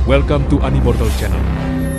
Welcome to Animortal Channel.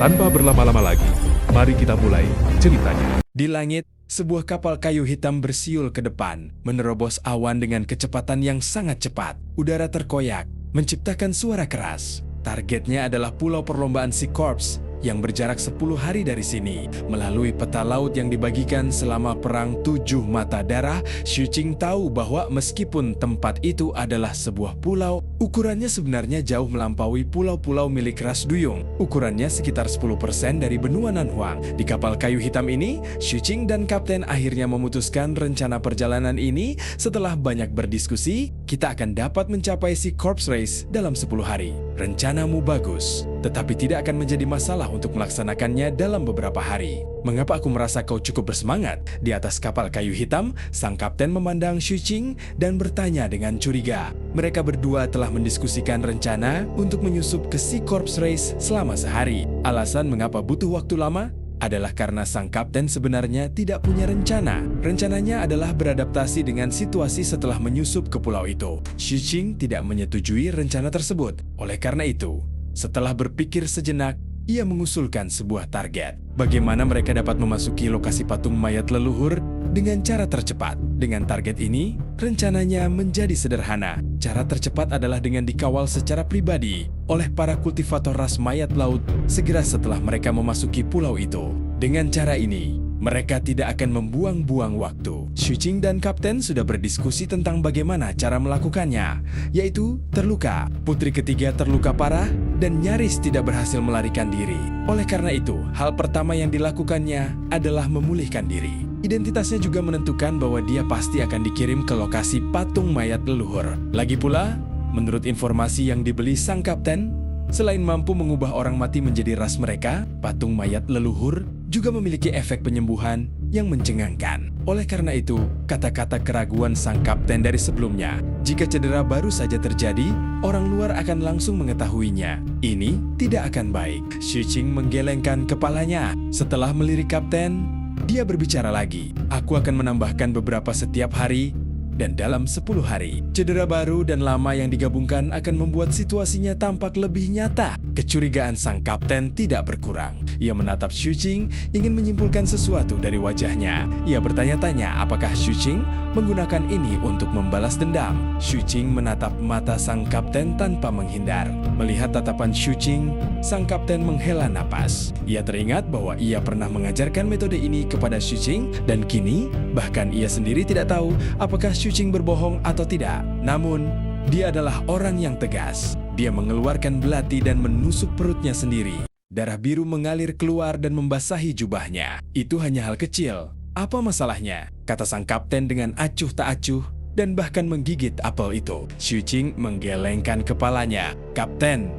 Tanpa berlama-lama lagi, mari kita mulai ceritanya. Di langit, sebuah kapal kayu hitam bersiul ke depan, menerobos awan dengan kecepatan yang sangat cepat. Udara terkoyak, menciptakan suara keras. Targetnya adalah pulau perlombaan Sea Corps yang berjarak 10 hari dari sini. Melalui peta laut yang dibagikan selama perang 7 mata darah, Xu Qing tahu bahwa meskipun tempat itu adalah sebuah pulau, ukurannya sebenarnya jauh melampaui pulau-pulau milik ras Duyung. Ukurannya sekitar 10% dari benua Nanhuang. Di kapal kayu hitam ini, Xu Qing dan kapten akhirnya memutuskan rencana perjalanan ini. Setelah banyak berdiskusi, kita akan dapat mencapai Sea Corps Race dalam 10 hari. Rencanamu bagus, tetapi tidak akan menjadi masalah untuk melaksanakannya dalam beberapa hari. Mengapa aku merasa kau cukup bersemangat? Di atas kapal kayu hitam, sang kapten memandang Xu Qing dan bertanya dengan curiga. Mereka berdua telah mendiskusikan rencana untuk menyusup ke Sea Corps Race selama sehari. Alasan mengapa butuh waktu lama adalah karena sang kapten sebenarnya tidak punya rencana. Rencananya adalah beradaptasi dengan situasi setelah menyusup ke pulau itu. Xu Qing tidak menyetujui rencana tersebut. Oleh karena itu, setelah berpikir sejenak, ia mengusulkan sebuah target. Bagaimana mereka dapat memasuki lokasi patung mayat leluhur dengan cara tercepat. Dengan target ini, rencananya menjadi sederhana. Cara tercepat adalah dengan dikawal secara pribadi oleh para kultivator ras mayat laut segera setelah mereka memasuki pulau itu. Dengan cara ini, mereka tidak akan membuang-buang waktu. Xu Qing dan kapten sudah berdiskusi tentang bagaimana cara melakukannya, yaitu terluka. Putri ketiga terluka parah dan nyaris tidak berhasil melarikan diri. Oleh karena itu, hal pertama yang dilakukannya adalah memulihkan diri. Identitasnya juga menentukan bahwa dia pasti akan dikirim ke lokasi patung mayat leluhur. Lagi pula, menurut informasi yang dibeli sang kapten, selain mampu mengubah orang mati menjadi ras mereka, patung mayat leluhur juga memiliki efek penyembuhan yang mencengangkan. Oleh karena itu, kata-kata keraguan sang kapten dari sebelumnya, jika cedera baru saja terjadi, orang luar akan langsung mengetahuinya. Ini tidak akan baik. Xu Qing menggelengkan kepalanya. Setelah melirik kapten, dia berbicara lagi. Aku akan menambahkan beberapa setiap hari, dan dalam 10 hari, cedera baru dan lama yang digabungkan akan membuat situasinya tampak lebih nyata. Kecurigaan sang kapten tidak berkurang. Ia menatap Xu Qing, ingin menyimpulkan sesuatu dari wajahnya. Ia bertanya-tanya apakah Xu Qing menggunakan ini untuk membalas dendam. Xu Qing menatap mata sang kapten tanpa menghindar. Melihat tatapan Xu Qing, sang kapten menghela napas. Ia teringat bahwa ia pernah mengajarkan metode ini kepada Xu Qing, dan kini bahkan ia sendiri tidak tahu apakah Xu Qing berbohong atau tidak. Namun, dia adalah orang yang tegas. Dia mengeluarkan belati dan menusuk perutnya sendiri. Darah biru mengalir keluar dan membasahi jubahnya. Itu hanya hal kecil. Apa masalahnya? Kata sang kapten dengan acuh tak acuh dan bahkan menggigit apel itu. Xu Qing menggelengkan kepalanya. Kapten,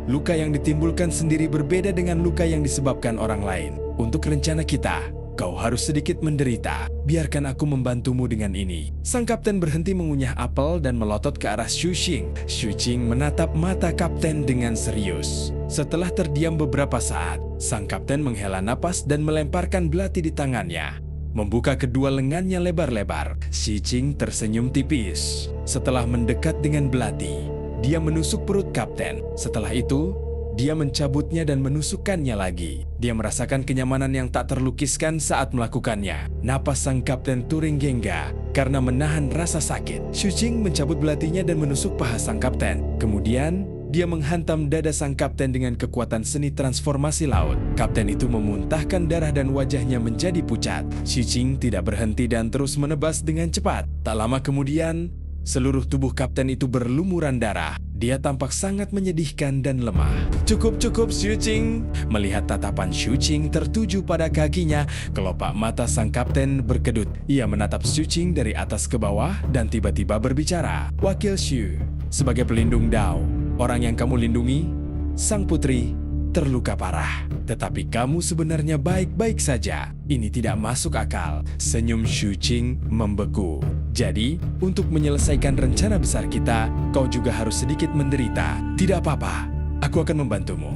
luka yang ditimbulkan sendiri berbeda dengan luka yang disebabkan orang lain. Untuk rencana kita, kau harus sedikit menderita. Biarkan aku membantumu dengan ini. Sang kapten berhenti mengunyah apel dan melotot ke arah Xu Qing. Xu Qing menatap mata kapten dengan serius. Setelah terdiam beberapa saat, sang kapten menghela napas dan melemparkan belati di tangannya, membuka kedua lengannya lebar-lebar. Xu Qing tersenyum tipis. Setelah mendekat dengan belati, dia menusuk perut kapten. Setelah itu, dia mencabutnya dan menusukkannya lagi. Dia merasakan kenyamanan yang tak terlukiskan saat melakukannya. Napas sang kapten Turing Gengga karena menahan rasa sakit. Xu Qing mencabut belatinya dan menusuk paha sang kapten. Kemudian, dia menghantam dada sang kapten dengan kekuatan seni transformasi laut. Kapten itu memuntahkan darah dan wajahnya menjadi pucat. Xu Qing tidak berhenti dan terus menebas dengan cepat. Tak lama kemudian, seluruh tubuh kapten itu berlumuran darah. Dia tampak sangat menyedihkan dan lemah. Cukup, Xu Qing. Melihat tatapan Xu Qing tertuju pada kakinya, kelopak mata sang kapten berkedut. Ia menatap Xu Qing dari atas ke bawah dan tiba-tiba berbicara. Wakil Xu, sebagai pelindung Dao, orang yang kamu lindungi, sang putri, terluka parah. Tetapi kamu sebenarnya baik-baik saja. Ini tidak masuk akal. Senyum Xu Qing membeku. Jadi, untuk menyelesaikan rencana besar kita, kau juga harus sedikit menderita. Tidak apa-apa, aku akan membantumu.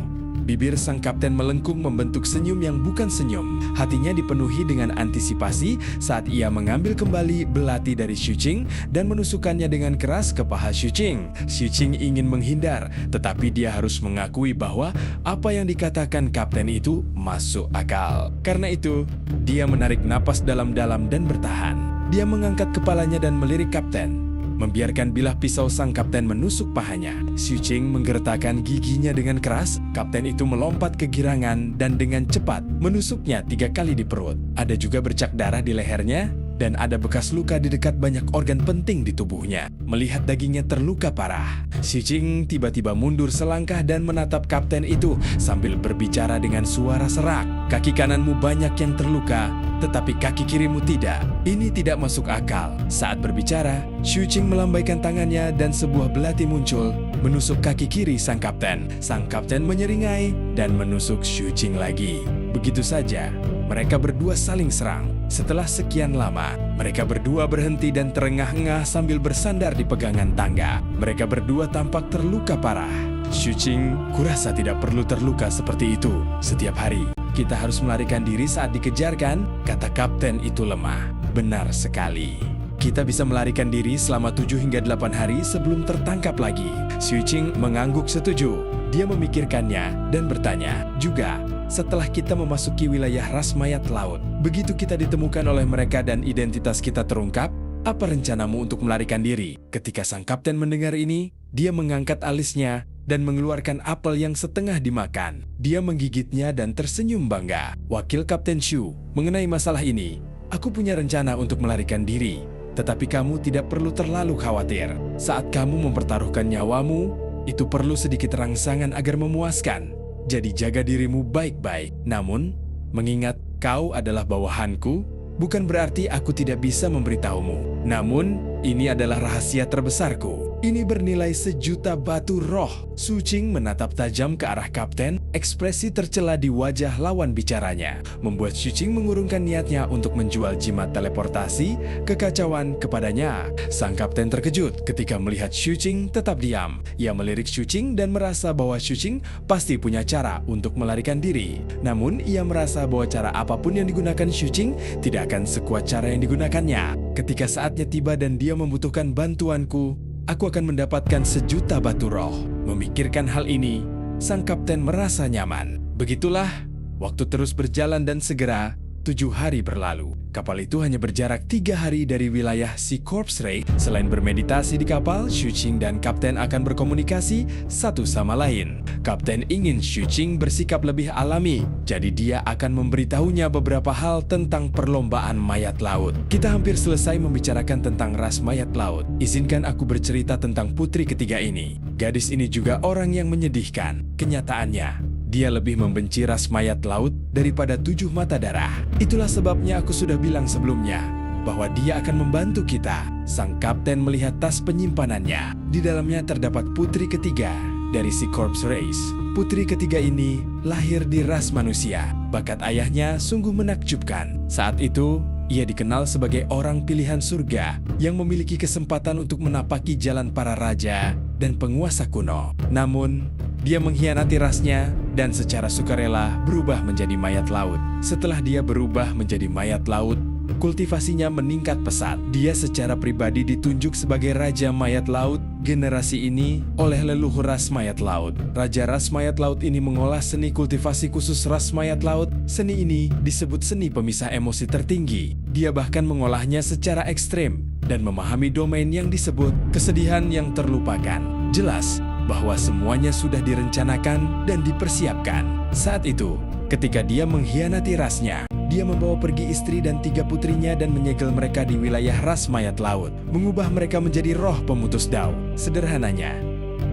Bibir sang kapten melengkung membentuk senyum yang bukan senyum. Hatinya dipenuhi dengan antisipasi saat ia mengambil kembali belati dari Xu Qing dan menusukkannya dengan keras ke paha Xu Qing. Xu Qing ingin menghindar, tetapi dia harus mengakui bahwa apa yang dikatakan kapten itu masuk akal. Karena itu, dia menarik napas dalam-dalam dan bertahan. Dia mengangkat kepalanya dan melirik kapten, membiarkan bilah pisau sang kapten menusuk pahanya. Xu Qing menggertakkan giginya dengan keras. Kapten itu melompat ke girangan dan dengan cepat menusuknya 3 kali di perut. Ada juga bercak darah di lehernya dan ada bekas luka di dekat banyak organ penting di tubuhnya. Melihat dagingnya terluka parah, Xu Qing tiba-tiba mundur selangkah dan menatap kapten itu sambil berbicara dengan suara serak. Kaki kananmu banyak yang terluka, tetapi kaki kirimu tidak. Ini tidak masuk akal. Saat berbicara, Xu Qing melambaikan tangannya dan sebuah belati muncul menusuk kaki kiri sang kapten. Sang kapten menyeringai dan menusuk Xu Qing lagi. Begitu saja, mereka berdua saling serang. Setelah sekian lama, mereka berdua berhenti dan terengah-engah sambil bersandar di pegangan tangga. Mereka berdua tampak terluka parah. Xu Qing, kurasa tidak perlu terluka seperti itu. Setiap hari, kita harus melarikan diri saat dikejarkan, kata kapten itu lemah. Benar sekali. Kita bisa melarikan diri selama 7 hingga 8 hari sebelum tertangkap lagi. Xu Qing mengangguk setuju. Dia memikirkannya dan bertanya, juga setelah kita memasuki wilayah ras mayat laut, begitu kita ditemukan oleh mereka dan identitas kita terungkap, apa rencanamu untuk melarikan diri? Ketika sang kapten mendengar ini, dia mengangkat alisnya dan mengeluarkan apel yang setengah dimakan. Dia menggigitnya dan tersenyum bangga. Wakil Kapten Xu, mengenai masalah ini, aku punya rencana untuk melarikan diri. Tetapi kamu tidak perlu terlalu khawatir. Saat kamu mempertaruhkan nyawamu, itu perlu sedikit rangsangan agar memuaskan. Jadi jaga dirimu baik-baik. Namun, mengingat kau adalah bawahanku, bukan berarti aku tidak bisa memberitahumu. Namun, ini adalah rahasia terbesarku. Ini bernilai 1.000.000 batu roh. Xu Qing menatap tajam ke arah kapten. Ekspresi tercela di wajah lawan bicaranya membuat Xu Qing mengurungkan niatnya untuk menjual jimat teleportasi kekacauan kepadanya. Sang kapten terkejut ketika melihat Xu Qing tetap diam. Ia melirik Xu Qing dan merasa bahwa Xu Qing pasti punya cara untuk melarikan diri. Namun, ia merasa bahwa cara apapun yang digunakan Xu Qing tidak akan sekuat cara yang digunakannya. Ketika saatnya tiba dan dia membutuhkan bantuanku, aku akan mendapatkan 1.000.000 batu roh. Memikirkan hal ini, sang kapten merasa nyaman. Begitulah, waktu terus berjalan dan segera 7 hari berlalu. Kapal itu hanya berjarak 3 hari dari wilayah Sea Corps Ray. Selain bermeditasi di kapal, Xu Qing dan kapten akan berkomunikasi satu sama lain. Kapten ingin Xu Qing bersikap lebih alami, jadi dia akan memberitahunya beberapa hal tentang perlombaan mayat laut. Kita hampir selesai membicarakan tentang ras mayat laut. Izinkan aku bercerita tentang putri ketiga ini. Gadis ini juga orang yang menyedihkan. Kenyataannya, dia lebih membenci ras mayat laut daripada 7 mata darah. Itulah sebabnya aku sudah bilang sebelumnya bahwa dia akan membantu kita. Sang kapten melihat tas penyimpanannya. Di dalamnya terdapat putri ketiga dari Sea Corps Race. Putri ketiga ini lahir di ras manusia. Bakat ayahnya sungguh menakjubkan. Saat itu, ia dikenal sebagai orang pilihan surga yang memiliki kesempatan untuk menapaki jalan para raja dan penguasa kuno. Namun, dia mengkhianati rasnya dan secara sukarela berubah menjadi mayat laut. Setelah dia berubah menjadi mayat laut, kultivasinya meningkat pesat. Dia secara pribadi ditunjuk sebagai Raja Mayat Laut generasi ini oleh leluhur ras mayat laut. Raja ras mayat laut ini mengolah seni kultivasi khusus ras mayat laut. Seni ini disebut seni pemisah emosi tertinggi. Dia bahkan mengolahnya secara ekstrem dan memahami domain yang disebut kesedihan yang terlupakan. Jelas bahwa semuanya sudah direncanakan dan dipersiapkan. Saat itu, ketika dia mengkhianati rasnya, dia membawa pergi istri dan 3 putrinya dan menyegel mereka di wilayah ras mayat laut, mengubah mereka menjadi roh pemutus dao. Sederhananya,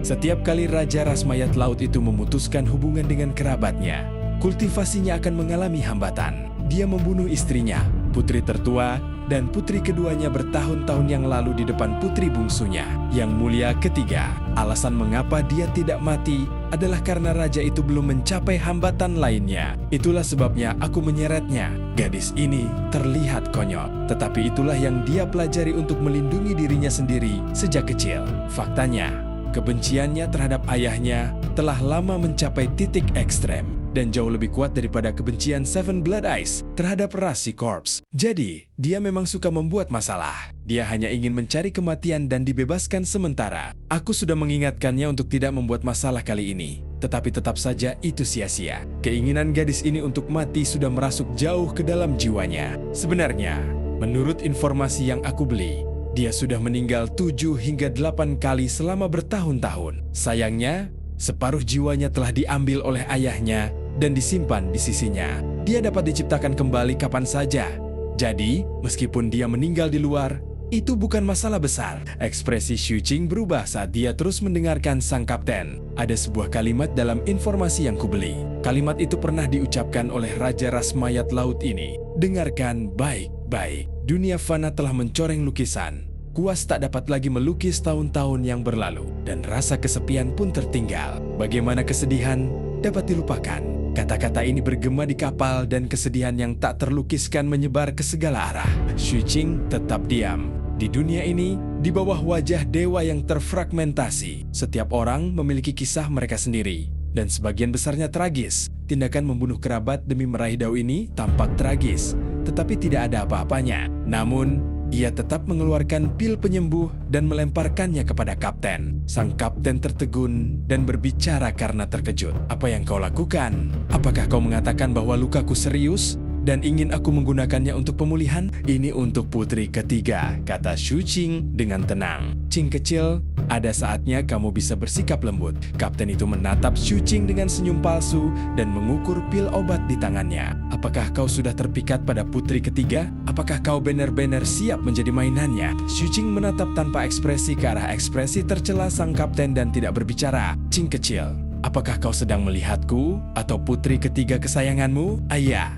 setiap kali Raja ras mayat laut itu memutuskan hubungan dengan kerabatnya, kultivasinya akan mengalami hambatan. Dia membunuh istrinya, putri tertua, dan putri keduanya bertahun-tahun yang lalu di depan putri bungsunya, yang mulia ketiga. Alasan mengapa dia tidak mati adalah karena raja itu belum mencapai hambatan lainnya. Itulah sebabnya aku menyeretnya. Gadis ini terlihat konyol, tetapi itulah yang dia pelajari untuk melindungi dirinya sendiri sejak kecil. Faktanya, Kebenciannya terhadap ayahnya telah lama mencapai titik ekstrem dan jauh lebih kuat daripada kebencian Seven Blood Eyes terhadap ras C-Corps. Jadi, dia memang suka membuat masalah. Dia hanya ingin mencari kematian dan dibebaskan sementara. Aku sudah mengingatkannya untuk tidak membuat masalah kali ini. Tetapi tetap saja itu sia-sia. Keinginan gadis ini untuk mati sudah merasuk jauh ke dalam jiwanya. Sebenarnya, menurut informasi yang aku beli, dia sudah meninggal 7 hingga 8 kali selama bertahun-tahun. Sayangnya, separuh jiwanya telah diambil oleh ayahnya dan disimpan di sisinya. Dia dapat diciptakan kembali kapan saja. Jadi, meskipun dia meninggal di luar, itu bukan masalah besar. Ekspresi Xu Qing berubah saat dia terus mendengarkan sang kapten. Ada sebuah kalimat dalam informasi yang kubeli. Kalimat itu pernah diucapkan oleh Raja Ras Mayat Laut ini. Dengarkan baik-baik. Dunia fana telah mencoreng lukisan. Kuas tak dapat lagi melukis tahun-tahun yang berlalu, dan rasa kesepian pun tertinggal. Bagaimana kesedihan dapat dilupakan? Kata-kata ini bergema di kapal dan kesedihan yang tak terlukiskan menyebar ke segala arah. Xu Qing tetap diam. Di dunia ini, di bawah wajah dewa yang terfragmentasi, setiap orang memiliki kisah mereka sendiri. Dan sebagian besarnya tragis. Tindakan membunuh kerabat demi meraih dao ini tampak tragis, tetapi tidak ada apa-apanya. Namun, ia tetap mengeluarkan pil penyembuh dan melemparkannya kepada kapten. Sang kapten tertegun dan berbicara karena terkejut. Apa yang kau lakukan? Apakah kau mengatakan bahwa lukaku serius dan ingin aku menggunakannya untuk pemulihan? Ini untuk putri ketiga, kata Xu Qing dengan tenang. Qing kecil, ada saatnya kamu bisa bersikap lembut. Kapten itu menatap Xu Qing dengan senyum palsu dan mengukur pil obat di tangannya. Apakah kau sudah terpikat pada putri ketiga? Apakah kau benar-benar siap menjadi mainannya? Xu Qing menatap tanpa ekspresi ke arah ekspresi tercela sang kapten dan tidak berbicara. Qing kecil, apakah kau sedang melihatku atau putri ketiga kesayanganmu? Ayah.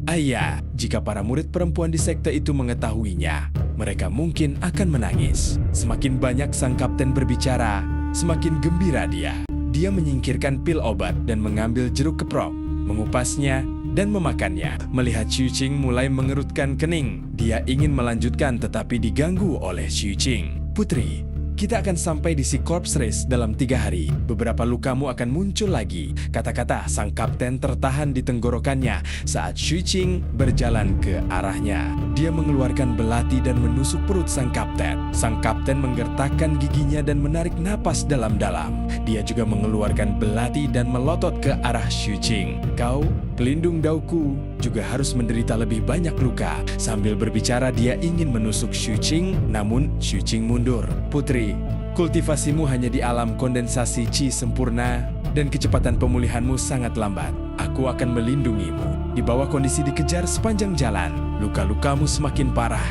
Ayah, jika para murid perempuan di sekte itu mengetahuinya, mereka mungkin akan menangis. Semakin banyak sang kapten berbicara, semakin gembira dia. Dia menyingkirkan pil obat dan mengambil jeruk keprok, mengupasnya, dan memakannya. Melihat Xu Qing mulai mengerutkan kening, dia ingin melanjutkan tetapi diganggu oleh Xu Qing. Putri, kita akan sampai di C-Corps Race dalam 3 hari. Beberapa lukamu akan muncul lagi. Kata-kata sang kapten tertahan di tenggorokannya saat Xu Qing berjalan ke arahnya. Dia mengeluarkan belati dan menusuk perut sang kapten. Sang kapten menggertakkan giginya dan menarik napas dalam-dalam. Dia juga mengeluarkan belati dan melotot ke arah Xu Qing. Kau, pelindung dauku, juga harus menderita lebih banyak luka. Sambil berbicara dia ingin menusuk Xu Qing, namun Xu Qing mundur. Putri, kultivasimu hanya di alam kondensasi Qi sempurna dan kecepatan pemulihanmu sangat lambat. Aku akan melindungimu. Di bawah kondisi dikejar sepanjang jalan, luka-lukamu semakin parah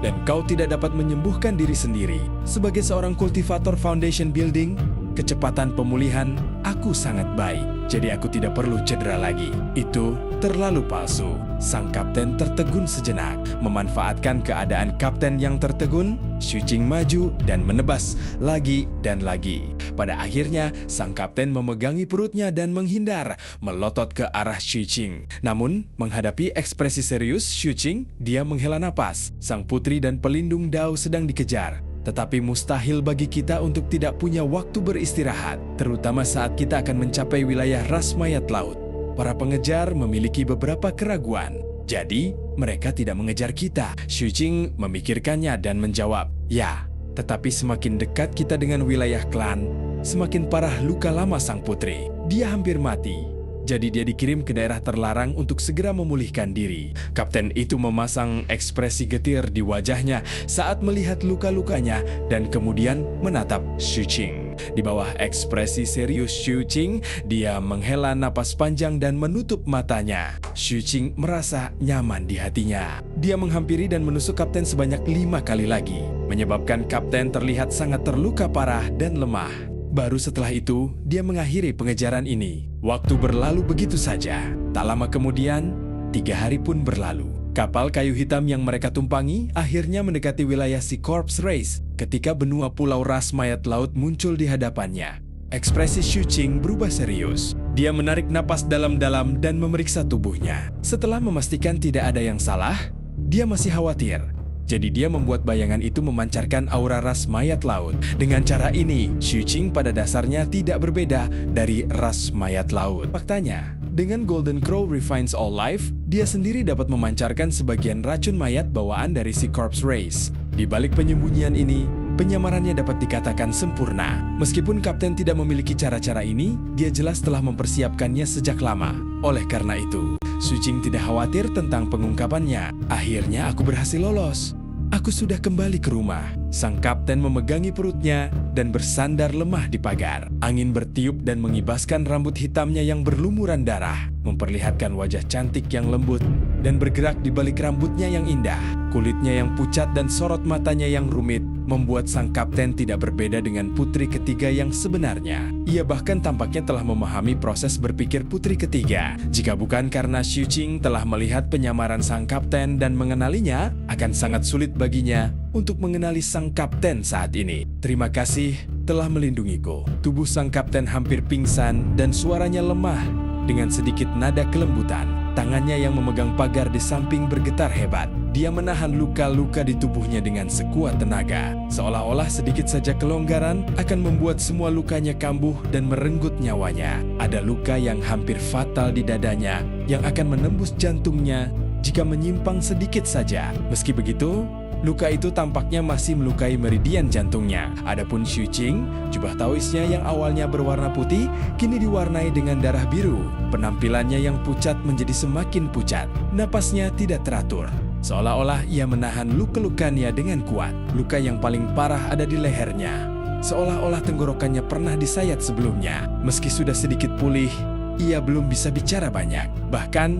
dan kau tidak dapat menyembuhkan diri sendiri. Sebagai seorang kultivator foundation building, kecepatan pemulihan aku sangat baik. Jadi aku tidak perlu cedera lagi. Itu terlalu palsu. Sang kapten tertegun sejenak. Memanfaatkan keadaan kapten yang tertegun, Xu Qing maju dan menebas lagi dan lagi. Pada akhirnya, sang kapten memegangi perutnya dan menghindar, melotot ke arah Xu Qing. Namun, menghadapi ekspresi serius Xu Qing, dia menghela napas. Sang putri dan pelindung dao sedang dikejar. Tetapi mustahil bagi kita untuk tidak punya waktu beristirahat, terutama saat kita akan mencapai wilayah ras mayat laut. Para pengejar memiliki beberapa keraguan, jadi mereka tidak mengejar kita. Xu Qing memikirkannya dan menjawab, ya, tetapi semakin dekat kita dengan wilayah klan, semakin parah luka lama sang putri. Dia hampir mati. Jadi dia dikirim ke daerah terlarang untuk segera memulihkan diri. Kapten itu memasang ekspresi getir di wajahnya saat melihat luka-lukanya dan kemudian menatap Xu Qing. Di bawah ekspresi serius Xu Qing, dia menghela napas panjang dan menutup matanya. Xu Qing merasa nyaman di hatinya. Dia menghampiri dan menusuk kapten sebanyak 5 kali lagi, menyebabkan kapten terlihat sangat terluka parah dan lemah. Baru setelah itu, dia mengakhiri pengejaran ini. Waktu berlalu begitu saja. Tak lama kemudian, 3 hari pun berlalu. Kapal kayu hitam yang mereka tumpangi akhirnya mendekati wilayah C-Corps Race ketika benua pulau ras mayat laut muncul di hadapannya. Ekspresi Xu Qing berubah serius. Dia menarik napas dalam-dalam dan memeriksa tubuhnya. Setelah memastikan tidak ada yang salah, dia masih khawatir. Jadi dia membuat bayangan itu memancarkan aura ras mayat laut. Dengan cara ini, Xu Qing pada dasarnya tidak berbeda dari ras mayat laut. Faktanya, dengan Golden Crow Refines All Life, dia sendiri dapat memancarkan sebagian racun mayat bawaan dari si Corpse Race. Di balik penyembunyian ini, penyamarannya dapat dikatakan sempurna. Meskipun Kapten tidak memiliki cara-cara ini, dia jelas telah mempersiapkannya sejak lama. Oleh karena itu, Xu Qing tidak khawatir tentang pengungkapannya. Akhirnya aku berhasil lolos. Aku sudah kembali ke rumah. Sang kapten memegangi perutnya dan bersandar lemah di pagar. Angin bertiup dan mengibaskan rambut hitamnya yang berlumuran darah, memperlihatkan wajah cantik yang lembut dan bergerak di balik rambutnya yang indah. Kulitnya yang pucat dan sorot matanya yang rumit membuat sang kapten tidak berbeda dengan putri ketiga yang sebenarnya. Ia bahkan tampaknya telah memahami proses berpikir putri ketiga. Jika bukan karena Xu Qing telah melihat penyamaran sang kapten dan mengenalinya, akan sangat sulit baginya untuk mengenali sang kapten saat ini. Terima kasih telah melindungiku. Tubuh sang kapten hampir pingsan dan suaranya lemah dengan sedikit nada kelembutan. Tangannya yang memegang pagar di samping bergetar hebat. Dia menahan luka-luka di tubuhnya dengan sekuat tenaga. Seolah-olah sedikit saja kelonggaran akan membuat semua lukanya kambuh dan merenggut nyawanya. Ada luka yang hampir fatal di dadanya yang akan menembus jantungnya jika menyimpang sedikit saja. Meski begitu, luka itu tampaknya masih melukai meridian jantungnya. Adapun Xu Qing, jubah taoisnya yang awalnya berwarna putih, kini diwarnai dengan darah biru. Penampilannya yang pucat menjadi semakin pucat. Napasnya tidak teratur. Seolah-olah ia menahan luka-lukanya dengan kuat. Luka yang paling parah ada di lehernya. Seolah-olah tenggorokannya pernah disayat sebelumnya. Meski sudah sedikit pulih, ia belum bisa bicara banyak. Bahkan,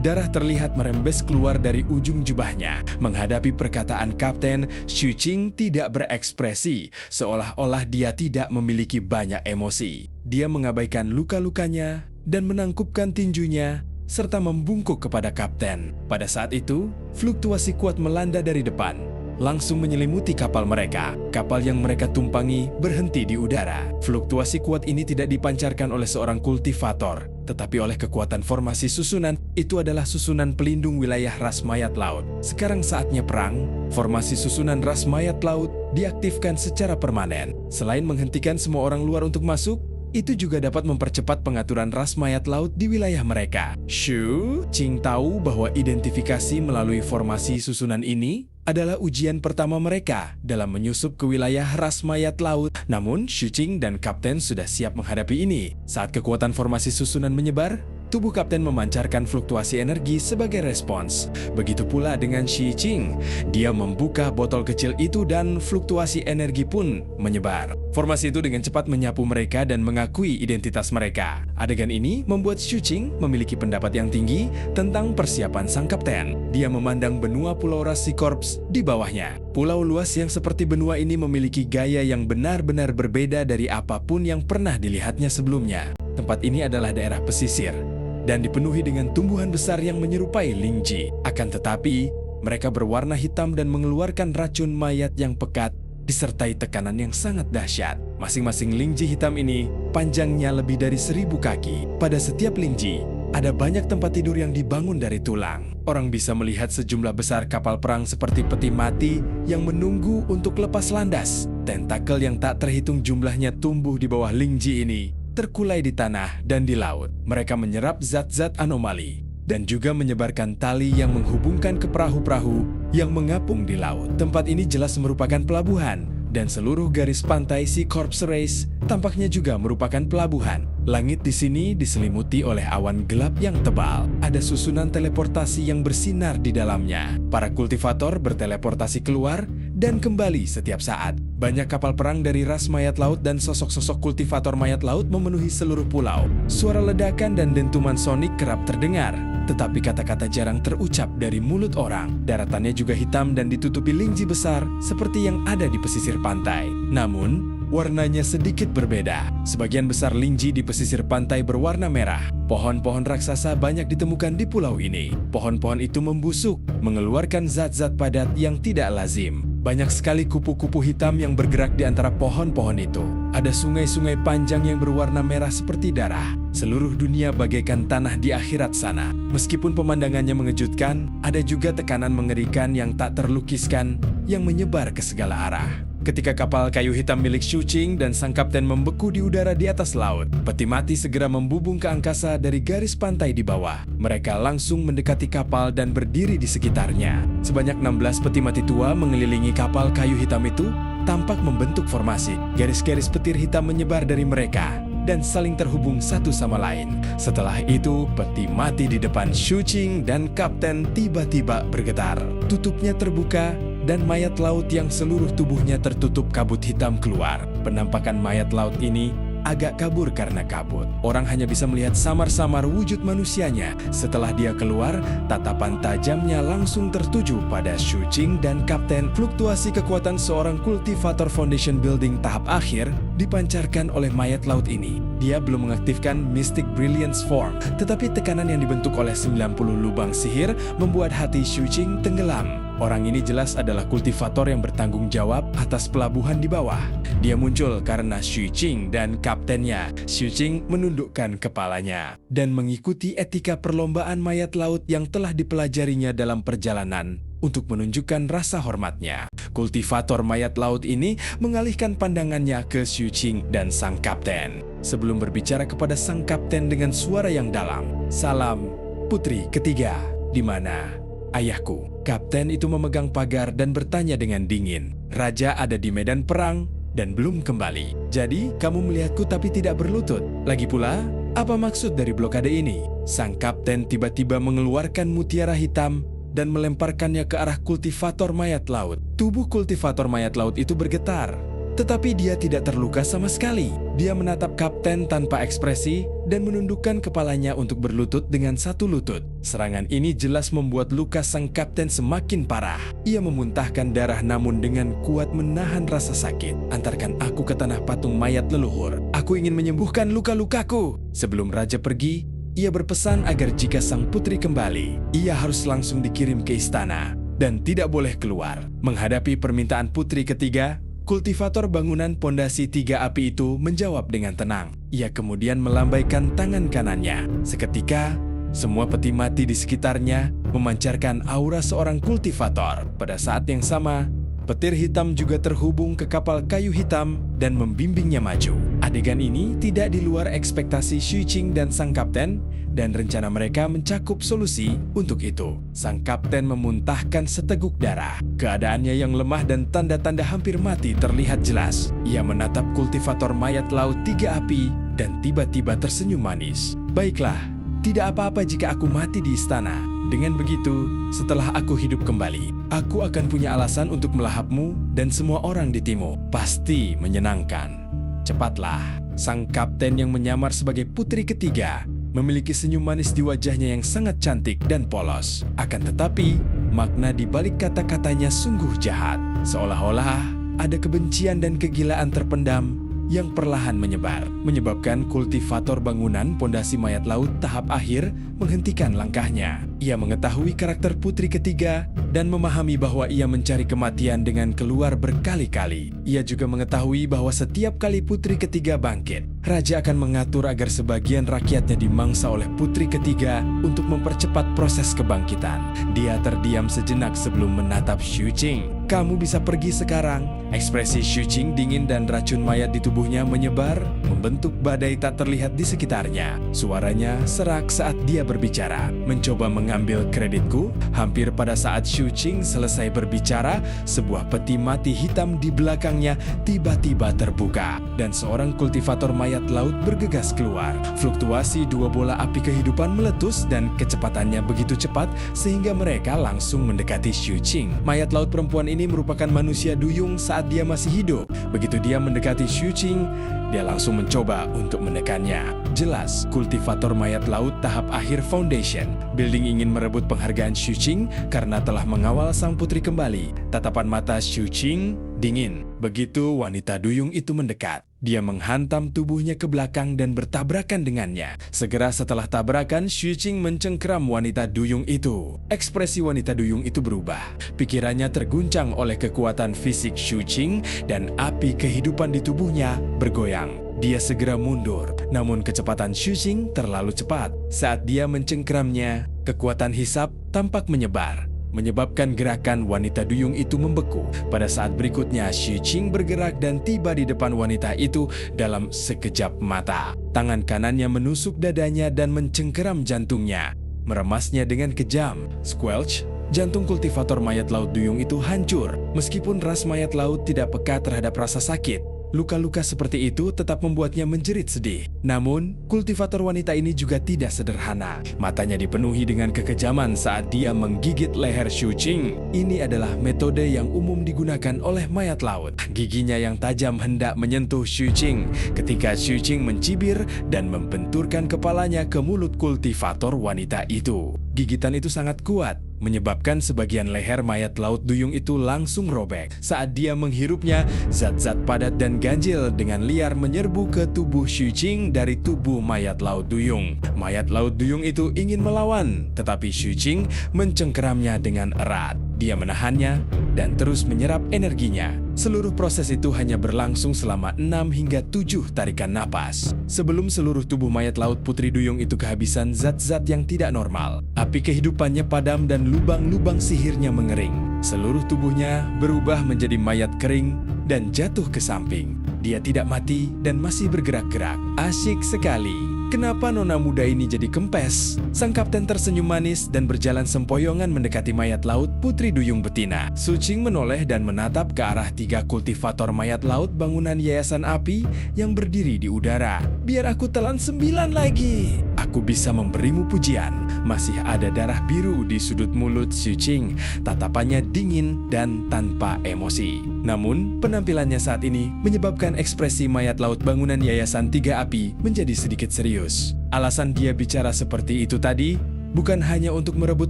darah terlihat merembes keluar dari ujung jubahnya. Menghadapi perkataan Kapten, Xu Qing tidak berekspresi, seolah-olah dia tidak memiliki banyak emosi. Dia mengabaikan luka-lukanya dan menangkupkan tinjunya, serta membungkuk kepada Kapten. Pada saat itu, fluktuasi kuat melanda dari depan, langsung menyelimuti kapal mereka. Kapal yang mereka tumpangi berhenti di udara. Fluktuasi kuat ini tidak dipancarkan oleh seorang kultivator, tetapi oleh kekuatan formasi susunan. Itu adalah susunan pelindung wilayah ras mayat laut. Sekarang saatnya perang. Formasi susunan ras mayat laut diaktifkan secara permanen. Selain menghentikan semua orang luar untuk masuk, itu juga dapat mempercepat pengaturan ras mayat laut di wilayah mereka. Xu Qing tahu bahwa identifikasi melalui formasi susunan ini adalah ujian pertama mereka dalam menyusup ke wilayah ras mayat laut. Namun, Xu Qing dan Kapten sudah siap menghadapi ini. Saat kekuatan formasi susunan menyebar, tubuh Kapten memancarkan fluktuasi energi sebagai respons. Begitu pula dengan Xu Qing. Dia membuka botol kecil itu dan fluktuasi energi pun menyebar. Formasi itu dengan cepat menyapu mereka dan mengakui identitas mereka. Adegan ini membuat Xu Qing memiliki pendapat yang tinggi tentang persiapan sang Kapten. Dia memandang benua Pulau Ras Si Corps di bawahnya. Pulau luas yang seperti benua ini memiliki gaya yang benar-benar berbeda dari apapun yang pernah dilihatnya sebelumnya. Tempat ini adalah daerah pesisir dan dipenuhi dengan tumbuhan besar yang menyerupai lingji. Akan tetapi, mereka berwarna hitam dan mengeluarkan racun mayat yang pekat disertai tekanan yang sangat dahsyat. Masing-masing lingji hitam ini panjangnya lebih dari 1000 kaki. Pada setiap lingji, ada banyak tempat tidur yang dibangun dari tulang. Orang bisa melihat sejumlah besar kapal perang seperti peti mati yang menunggu untuk lepas landas. Tentakel yang tak terhitung jumlahnya tumbuh di bawah lingji ini, terkulai di tanah dan di laut. Mereka menyerap zat-zat anomali dan juga menyebarkan tali yang menghubungkan ke perahu-perahu yang mengapung di laut. Tempat ini jelas merupakan pelabuhan, dan seluruh garis pantai si Corpse Race tampaknya juga merupakan pelabuhan. Langit di sini diselimuti oleh awan gelap yang tebal. Ada susunan teleportasi yang bersinar di dalamnya. Para kultivator berteleportasi keluar dan kembali setiap saat. Banyak kapal perang dari ras mayat laut dan sosok-sosok kultivator mayat laut memenuhi seluruh pulau. Suara ledakan dan dentuman sonik kerap terdengar, tetapi kata-kata jarang terucap dari mulut orang. Daratannya juga hitam dan ditutupi lingji besar seperti yang ada di pesisir pantai. Namun, warnanya sedikit berbeda. Sebagian besar lingji di pesisir pantai berwarna merah. Pohon-pohon raksasa banyak ditemukan di pulau ini. Pohon-pohon itu membusuk, mengeluarkan zat-zat padat yang tidak lazim. Banyak sekali kupu-kupu hitam yang bergerak di antara pohon-pohon itu. Ada sungai-sungai panjang yang berwarna merah seperti darah. Seluruh dunia bagaikan tanah di akhirat sana. Meskipun pemandangannya mengejutkan, ada juga tekanan mengerikan yang tak terlukiskan yang menyebar ke segala arah. Ketika kapal kayu hitam milik Xu Qing dan sang kapten membeku di udara di atas laut, peti mati segera membubung ke angkasa dari garis pantai di bawah. Mereka langsung mendekati kapal dan berdiri di sekitarnya. Sebanyak 16 peti mati tua mengelilingi kapal kayu hitam itu, tampak membentuk formasi. Garis-garis petir hitam menyebar dari mereka dan saling terhubung satu sama lain. Setelah itu, peti mati di depan Xu Qing dan kapten tiba-tiba bergetar. Tutupnya terbuka dan mayat laut yang seluruh tubuhnya tertutup kabut hitam keluar. Penampakan mayat laut ini agak kabur karena kabut. Orang hanya bisa melihat samar-samar wujud manusianya. Setelah dia keluar, tatapan tajamnya langsung tertuju pada Xu Qing dan kapten. Fluktuasi kekuatan seorang kultivator foundation building tahap akhir dipancarkan oleh mayat laut ini. Dia belum mengaktifkan Mystic Brilliance Form, tetapi tekanan yang dibentuk oleh 90 lubang sihir membuat hati Xu Qing tenggelam. Orang ini jelas adalah kultivator yang bertanggung jawab atas pelabuhan di bawah. Dia muncul karena Xu Qing dan kaptennya. Xu Qing menundukkan kepalanya dan mengikuti etika perlombaan mayat laut yang telah dipelajarinya dalam perjalanan untuk menunjukkan rasa hormatnya. Kultivator mayat laut ini mengalihkan pandangannya ke Xu Qing dan sang kapten. Sebelum berbicara kepada sang kapten dengan suara yang dalam, "Salam, putri ketiga, di mana ayahku?" Kapten itu memegang pagar dan bertanya dengan dingin. "Raja ada di medan perang dan belum kembali. Jadi, kamu melihatku tapi tidak berlutut. Lagi pula, apa maksud dari blokade ini?" Sang kapten tiba-tiba mengeluarkan mutiara hitam dan melemparkannya ke arah kultivator mayat laut. Tubuh kultivator mayat laut itu bergetar, tetapi dia tidak terluka sama sekali. Dia menatap kapten tanpa ekspresi dan menundukkan kepalanya untuk berlutut dengan satu lutut. Serangan ini jelas membuat luka sang kapten semakin parah. Ia memuntahkan darah namun dengan kuat menahan rasa sakit. "Antarkan aku ke tanah patung mayat leluhur. Aku ingin menyembuhkan luka-lukaku." Sebelum raja pergi, ia berpesan agar jika sang putri kembali, ia harus langsung dikirim ke istana dan tidak boleh keluar. Menghadapi permintaan putri ketiga, kultivator bangunan pondasi tiga api itu menjawab dengan tenang. Ia kemudian melambaikan tangan kanannya. Seketika, semua peti mati di sekitarnya memancarkan aura seorang kultivator. Pada saat yang sama, petir hitam juga terhubung ke kapal kayu hitam dan membimbingnya maju. Adegan ini tidak di luar ekspektasi Xu Qing dan sang kapten, dan rencana mereka mencakup solusi untuk itu. Sang kapten memuntahkan seteguk darah. Keadaannya yang lemah dan tanda-tanda hampir mati terlihat jelas. Ia menatap kultivator mayat laut tiga api dan tiba-tiba tersenyum manis. "Baiklah, tidak apa-apa jika aku mati di istana. Dengan begitu, setelah aku hidup kembali, aku akan punya alasan untuk melahapmu dan semua orang di Timo. Pasti menyenangkan. Cepatlah." Sang kapten yang menyamar sebagai putri ketiga memiliki senyum manis di wajahnya yang sangat cantik dan polos. Akan tetapi, makna di balik kata-katanya sungguh jahat. Seolah-olah ada kebencian dan kegilaan terpendam yang perlahan menyebar, menyebabkan kultivator bangunan pondasi mayat laut tahap akhir menghentikan langkahnya. Ia mengetahui karakter putri ketiga dan memahami bahwa ia mencari kematian dengan keluar berkali-kali. Ia juga mengetahui bahwa setiap kali putri ketiga bangkit, raja akan mengatur agar sebagian rakyatnya dimangsa oleh putri ketiga untuk mempercepat proses kebangkitan. Dia terdiam sejenak sebelum menatap Xu Qing. "Kamu bisa pergi sekarang." Ekspresi Xu Qing dingin dan racun mayat di tubuhnya menyebar, membentuk badai tak terlihat di sekitarnya. Suaranya serak saat dia berbicara. "Mencoba mengambil kreditku?" Hampir pada saat Xu Qing selesai berbicara, sebuah peti mati hitam di belakangnya tiba-tiba terbuka dan seorang kultivator mayat laut bergegas keluar. Fluktuasi dua bola api kehidupan meletus dan kecepatannya begitu cepat sehingga mereka langsung mendekati Xu Qing. Mayat laut perempuan ini merupakan manusia duyung saat dia masih hidup. Begitu dia mendekati Xu Qing, dia langsung mencoba untuk menekannya. Jelas, kultivator mayat laut tahap akhir Foundation Building ingin merebut penghargaan Xu Qing karena telah mengawal sang putri kembali. Tatapan mata Xu Qing dingin. Begitu wanita duyung itu mendekat, Dia menghantam tubuhnya ke belakang dan bertabrakan dengannya. Segera setelah tabrakan, Xu Qing mencengkeram wanita duyung itu. Ekspresi wanita duyung itu berubah. Pikirannya terguncang oleh kekuatan fisik Xu Qing dan api kehidupan di tubuhnya bergoyang. Dia segera mundur, namun kecepatan Xu Qing terlalu cepat. Saat dia mencengkeramnya, kekuatan hisap tampak menyebar, menyebabkan gerakan wanita duyung itu membeku. Pada saat berikutnya, Xu Qing bergerak dan tiba di depan wanita itu dalam sekejap mata. Tangan kanannya menusuk dadanya dan mencengkeram jantungnya, meremasnya dengan kejam. Squelch, jantung kultivator mayat laut duyung itu hancur. Meskipun ras mayat laut tidak peka terhadap rasa sakit, luka-luka seperti itu tetap membuatnya menjerit sedih. Namun, kultivator wanita ini juga tidak sederhana. Matanya dipenuhi dengan kekejaman saat dia menggigit leher Xu Qing. Ini adalah metode yang umum digunakan oleh mayat laut. Giginya yang tajam hendak menyentuh Xu Qing ketika Xu Qing mencibir dan membenturkan kepalanya ke mulut kultivator wanita itu. Gigitan itu sangat kuat, menyebabkan sebagian leher mayat laut duyung itu langsung robek. Saat dia menghirupnya, zat-zat padat dan ganjil dengan liar menyerbu ke tubuh Xu Qing dari tubuh mayat laut duyung. Mayat laut duyung itu ingin melawan, tetapi Xu Qing mencengkeramnya dengan erat. Dia menahannya dan terus menyerap energinya. Seluruh proses itu hanya berlangsung selama 6 hingga 7 tarikan napas. Sebelum seluruh tubuh mayat laut putri duyung itu kehabisan zat-zat yang tidak normal, api kehidupannya padam dan lubang-lubang sihirnya mengering. Seluruh tubuhnya berubah menjadi mayat kering dan jatuh ke samping. Dia tidak mati dan masih bergerak-gerak. Asyik sekali. Kenapa nona muda ini jadi kempes? Sang kapten tersenyum manis dan berjalan sempoyongan mendekati mayat laut putri duyung betina. Xu Qing menoleh dan menatap ke arah 3 kultivator mayat laut bangunan yayasan api yang berdiri di udara. Biar aku telan 9 lagi. Aku bisa memberimu pujian. Masih ada darah biru di sudut mulut Xu Qing. Tatapannya dingin dan tanpa emosi. Namun, penampilannya saat ini menyebabkan ekspresi mayat laut bangunan yayasan 3 api menjadi sedikit serius. Alasan dia bicara seperti itu tadi bukan hanya untuk merebut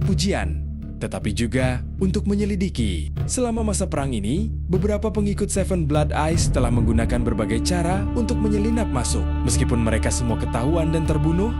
pujian, tetapi juga untuk menyelidiki. Selama masa perang ini, beberapa pengikut Seven Blood Eyes telah menggunakan berbagai cara untuk menyelinap masuk. Meskipun mereka semua ketahuan dan terbunuh,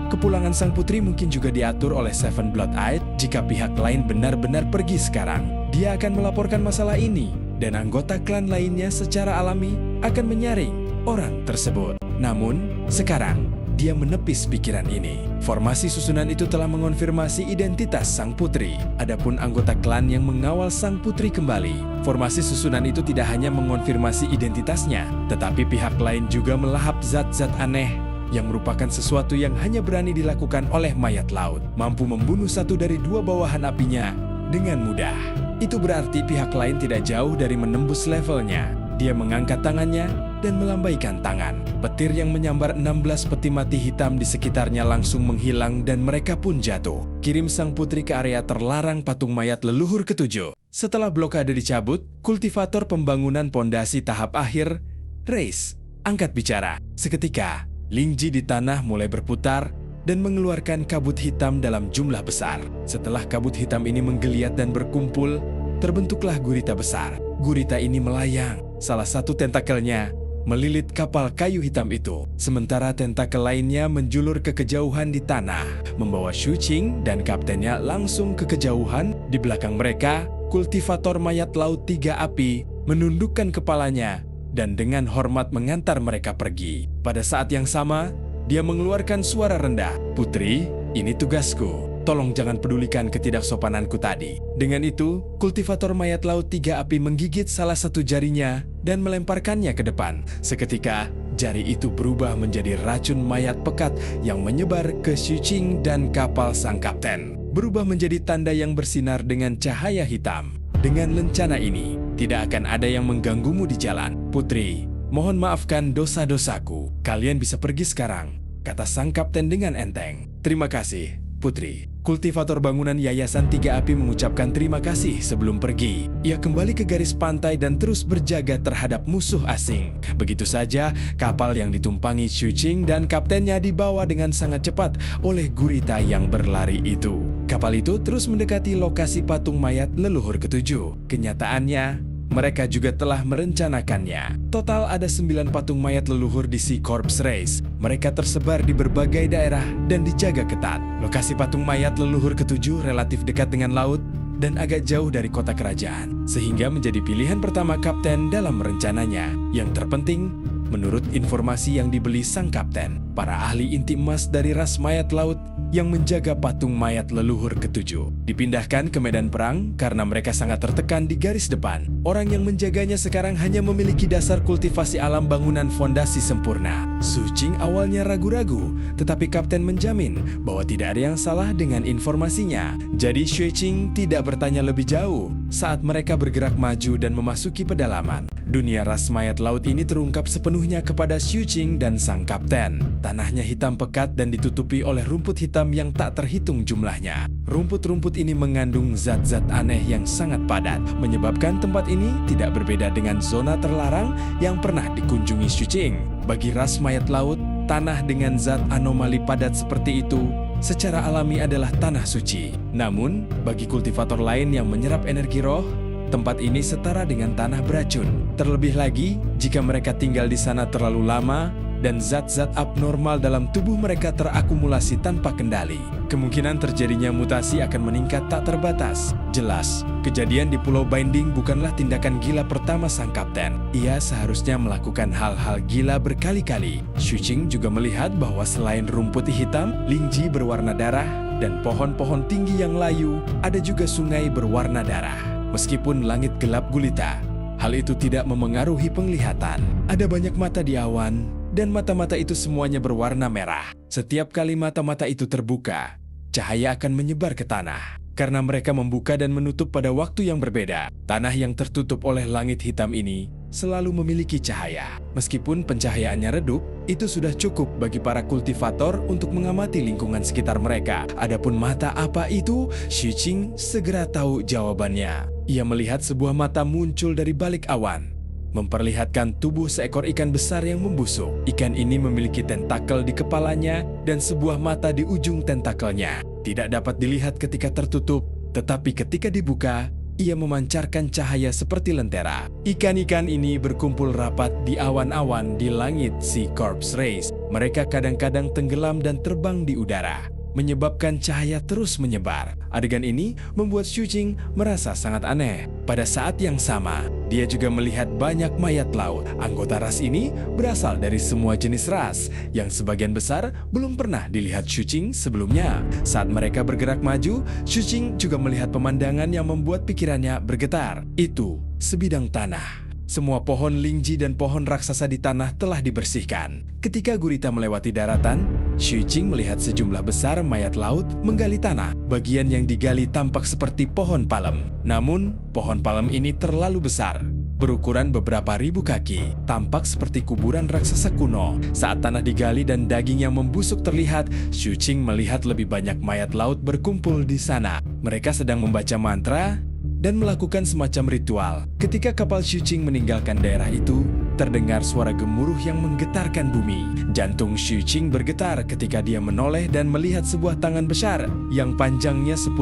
kepulangan sang putri mungkin juga diatur oleh Seven Blood Eyes. Jika pihak lain benar-benar pergi sekarang, dia akan melaporkan masalah ini, dan anggota klan lainnya secara alami akan menyaring orang tersebut. Namun, sekarang dia menepis pikiran ini. Formasi susunan itu telah mengonfirmasi identitas sang putri. Adapun anggota klan yang mengawal sang putri kembali. Formasi susunan itu tidak hanya mengonfirmasi identitasnya, tetapi pihak lain juga melahap zat-zat aneh yang merupakan sesuatu yang hanya berani dilakukan oleh mayat laut. Mampu membunuh 1 dari 2 bawahan apinya dengan mudah. Itu berarti pihak lain tidak jauh dari menembus levelnya. Dia mengangkat tangannya dan melambaikan tangan. Petir yang menyambar 16 peti mati hitam di sekitarnya langsung menghilang dan mereka pun jatuh. Kirim sang putri ke area terlarang patung mayat leluhur ke-7. Setelah blokade dicabut, kultivator pembangunan pondasi tahap akhir, Reis, angkat bicara. Seketika, Lingji di tanah mulai berputar dan mengeluarkan kabut hitam dalam jumlah besar. Setelah kabut hitam ini menggeliat dan berkumpul, terbentuklah gurita besar. Gurita ini melayang. Salah satu tentakelnya melilit kapal kayu hitam itu. Sementara tentakel lainnya menjulur ke kejauhan di tanah, membawa Xu Qing dan kaptennya langsung ke kejauhan. Di belakang mereka, kultivator mayat laut 3 api menundukkan kepalanya dan dengan hormat mengantar mereka pergi. Pada saat yang sama, dia mengeluarkan suara rendah. "Putri, ini tugasku. Tolong jangan pedulikan ketidaksopananku tadi." Dengan itu, kultivator mayat laut 3 api menggigit salah satu jarinya dan melemparkannya ke depan. Seketika, jari itu berubah menjadi racun mayat pekat yang menyebar ke Xu Qing dan kapal sang kapten. Berubah menjadi tanda yang bersinar dengan cahaya hitam. Dengan lencana ini, tidak akan ada yang mengganggumu di jalan. "Putri, mohon maafkan dosa-dosaku. Kalian bisa pergi sekarang," kata sang kapten dengan enteng. "Terima kasih, Putri." Kultivator bangunan yayasan 3 api mengucapkan terima kasih sebelum pergi. Ia kembali ke garis pantai dan terus berjaga terhadap musuh asing. Begitu saja, kapal yang ditumpangi Xu Qing dan kaptennya dibawa dengan sangat cepat oleh gurita yang berlari itu. Kapal itu terus mendekati lokasi patung mayat leluhur ke-7. Kenyataannya, mereka juga telah merencanakannya. Total ada 9 patung mayat leluhur di Sea Corpse Race. Mereka tersebar di berbagai daerah dan dijaga ketat. Lokasi patung mayat leluhur ketujuh relatif dekat dengan laut dan agak jauh dari kota kerajaan, sehingga menjadi pilihan pertama kapten dalam rencananya. Yang terpenting, menurut informasi yang dibeli sang kapten, para ahli inti emas dari ras mayat laut yang menjaga patung mayat leluhur ketujuh dipindahkan ke medan perang karena mereka sangat tertekan di garis depan. Orang yang menjaganya sekarang hanya memiliki dasar kultivasi alam bangunan fondasi sempurna. Su Qing awalnya ragu-ragu, tetapi kapten menjamin bahwa tidak ada yang salah dengan informasinya. Jadi Su Qing tidak bertanya lebih jauh saat mereka bergerak maju dan memasuki pedalaman. Dunia ras mayat laut ini terungkap sepenuhnya kepada Su Qing dan sang kapten. Tanahnya hitam pekat dan ditutupi oleh rumput hitam yang tak terhitung jumlahnya. Rumput-rumput ini mengandung zat-zat aneh yang sangat padat, menyebabkan tempat ini tidak berbeda dengan zona terlarang yang pernah dikunjungi Su Qing. Bagi ras mayat laut, tanah dengan zat anomali padat seperti itu secara alami adalah tanah suci. Namun, bagi kultivator lain yang menyerap energi roh, tempat ini setara dengan tanah beracun. Terlebih lagi, jika mereka tinggal di sana terlalu lama dan zat-zat abnormal dalam tubuh mereka terakumulasi tanpa kendali, kemungkinan terjadinya mutasi akan meningkat tak terbatas. Jelas, kejadian di Pulau Binding bukanlah tindakan gila pertama sang kapten. Ia seharusnya melakukan hal-hal gila berkali-kali. Su Qing juga melihat bahwa selain rumput hitam, lingji berwarna darah, dan pohon-pohon tinggi yang layu, ada juga sungai berwarna darah. Meskipun langit gelap gulita, hal itu tidak memengaruhi penglihatan. Ada banyak mata di awan, dan mata-mata itu semuanya berwarna merah. Setiap kali mata-mata itu terbuka, cahaya akan menyebar ke tanah. Karena mereka membuka dan menutup pada waktu yang berbeda, tanah yang tertutup oleh langit hitam ini selalu memiliki cahaya. Meskipun pencahayaannya redup, itu sudah cukup bagi para kultivator untuk mengamati lingkungan sekitar mereka. Adapun mata apa itu, Su Qing segera tahu jawabannya. Ia melihat sebuah mata muncul dari balik awan, memperlihatkan tubuh seekor ikan besar yang membusuk. Ikan ini memiliki tentakel di kepalanya dan sebuah mata di ujung tentakelnya. Tidak dapat dilihat ketika tertutup, tetapi ketika dibuka, ia memancarkan cahaya seperti lentera. Ikan-ikan ini berkumpul rapat di awan-awan di langit Sea Corpse Race. Mereka kadang-kadang tenggelam dan terbang di udara, menyebabkan cahaya terus menyebar. Adegan ini membuat Su Qing merasa sangat aneh. Pada saat yang sama, dia juga melihat banyak mayat laut. Anggota ras ini berasal dari semua jenis ras, yang sebagian besar belum pernah dilihat Su Qing sebelumnya. Saat mereka bergerak maju, Su Qing juga melihat pemandangan yang membuat pikirannya bergetar. Itu sebidang tanah. Semua pohon lingji dan pohon raksasa di tanah telah dibersihkan. Ketika gurita melewati daratan, Su Qing melihat sejumlah besar mayat laut menggali tanah. Bagian yang digali tampak seperti pohon palem. Namun, pohon palem ini terlalu besar, berukuran beberapa ribu kaki, tampak seperti kuburan raksasa kuno. Saat tanah digali dan daging yang membusuk terlihat, Su Qing melihat lebih banyak mayat laut berkumpul di sana. Mereka sedang membaca mantra dan melakukan semacam ritual. Ketika kapal Su Qing meninggalkan daerah itu, terdengar suara gemuruh yang menggetarkan bumi. Jantung Su Qing bergetar ketika dia menoleh dan melihat sebuah tangan besar yang panjangnya 10.000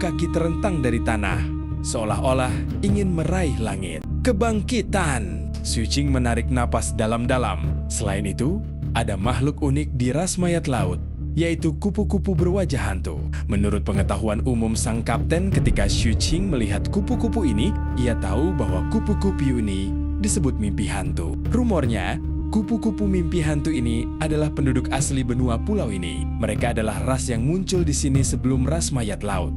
kaki terentang dari tanah, seolah-olah ingin meraih langit. Kebangkitan! Su Qing menarik napas dalam-dalam. Selain itu, ada makhluk unik di ras mayat laut, yaitu kupu-kupu berwajah hantu. Menurut pengetahuan umum sang kapten, ketika Su Qing melihat kupu-kupu ini, ia tahu bahwa kupu-kupu ini disebut mimpi hantu. Rumornya, kupu-kupu mimpi hantu ini adalah penduduk asli benua pulau ini. Mereka adalah ras yang muncul di sini sebelum ras mayat laut.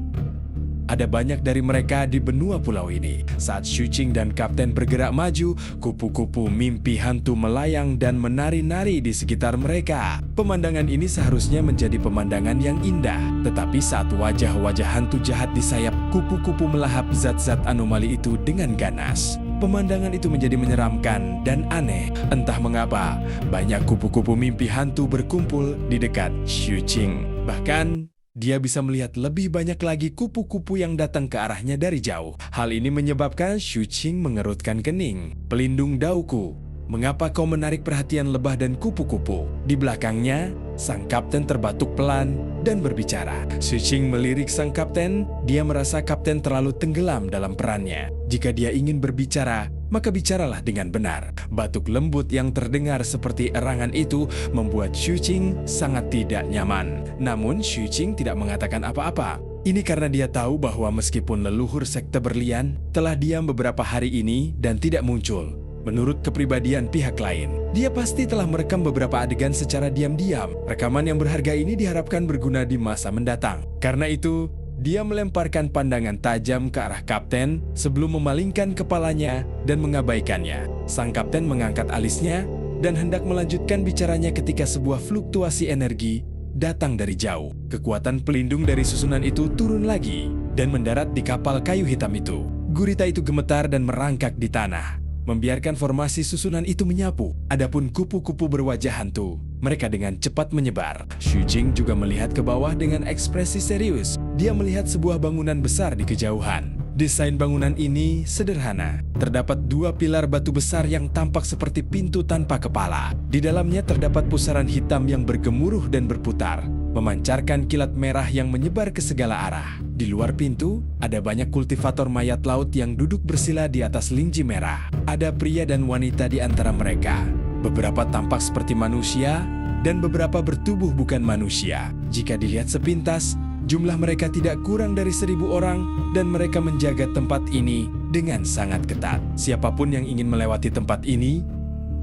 Ada banyak dari mereka di benua pulau ini. Saat Su Qing dan kapten bergerak maju, kupu-kupu mimpi hantu melayang dan menari-nari di sekitar mereka. Pemandangan ini seharusnya menjadi pemandangan yang indah. Tetapi saat wajah-wajah hantu jahat di sayap kupu-kupu melahap zat-zat anomali itu dengan ganas, pemandangan itu menjadi menyeramkan dan aneh. Entah mengapa, banyak kupu-kupu mimpi hantu berkumpul di dekat Su Qing. Bahkan, dia bisa melihat lebih banyak lagi kupu-kupu yang datang ke arahnya dari jauh. Hal ini menyebabkan Su Qing mengerutkan kening. Pelindung dauku, Mengapa kau menarik perhatian lebah dan kupu-kupu?" Di belakangnya, sang kapten terbatuk pelan dan berbicara. Xuqing melirik sang kapten. Dia merasa kapten terlalu tenggelam dalam perannya. Jika dia ingin berbicara, maka bicaralah dengan benar. Batuk lembut yang terdengar seperti erangan itu membuat Xuqing sangat tidak nyaman. Namun Xuqing tidak mengatakan apa-apa. Ini karena dia tahu bahwa meskipun leluhur sekte berlian telah diam beberapa hari ini dan tidak muncul, menurut kepribadian pihak lain, dia pasti telah merekam beberapa adegan secara diam-diam. Rekaman yang berharga ini diharapkan berguna di masa mendatang. Karena itu, dia melemparkan pandangan tajam ke arah kapten sebelum memalingkan kepalanya dan mengabaikannya. Sang kapten mengangkat alisnya dan hendak melanjutkan bicaranya ketika sebuah fluktuasi energi datang dari jauh. Kekuatan pelindung dari susunan itu turun lagi dan mendarat di kapal kayu hitam itu. Gurita itu gemetar dan merangkak di tanah, membiarkan formasi susunan itu menyapu. Adapun kupu-kupu berwajah hantu, mereka dengan cepat menyebar. Xuqing juga melihat ke bawah dengan ekspresi serius. Dia melihat sebuah bangunan besar di kejauhan. Desain bangunan ini sederhana. Terdapat 2 pilar batu besar yang tampak seperti pintu tanpa kepala. Di dalamnya terdapat pusaran hitam yang bergemuruh dan berputar, memancarkan kilat merah yang menyebar ke segala arah. Di luar pintu, ada banyak kultivator mayat laut yang duduk bersila di atas lingji merah. Ada pria dan wanita di antara mereka. Beberapa tampak seperti manusia, dan beberapa bertubuh bukan manusia. Jika dilihat sepintas, jumlah mereka tidak kurang dari 1.000 orang, dan mereka menjaga tempat ini dengan sangat ketat. Siapapun yang ingin melewati tempat ini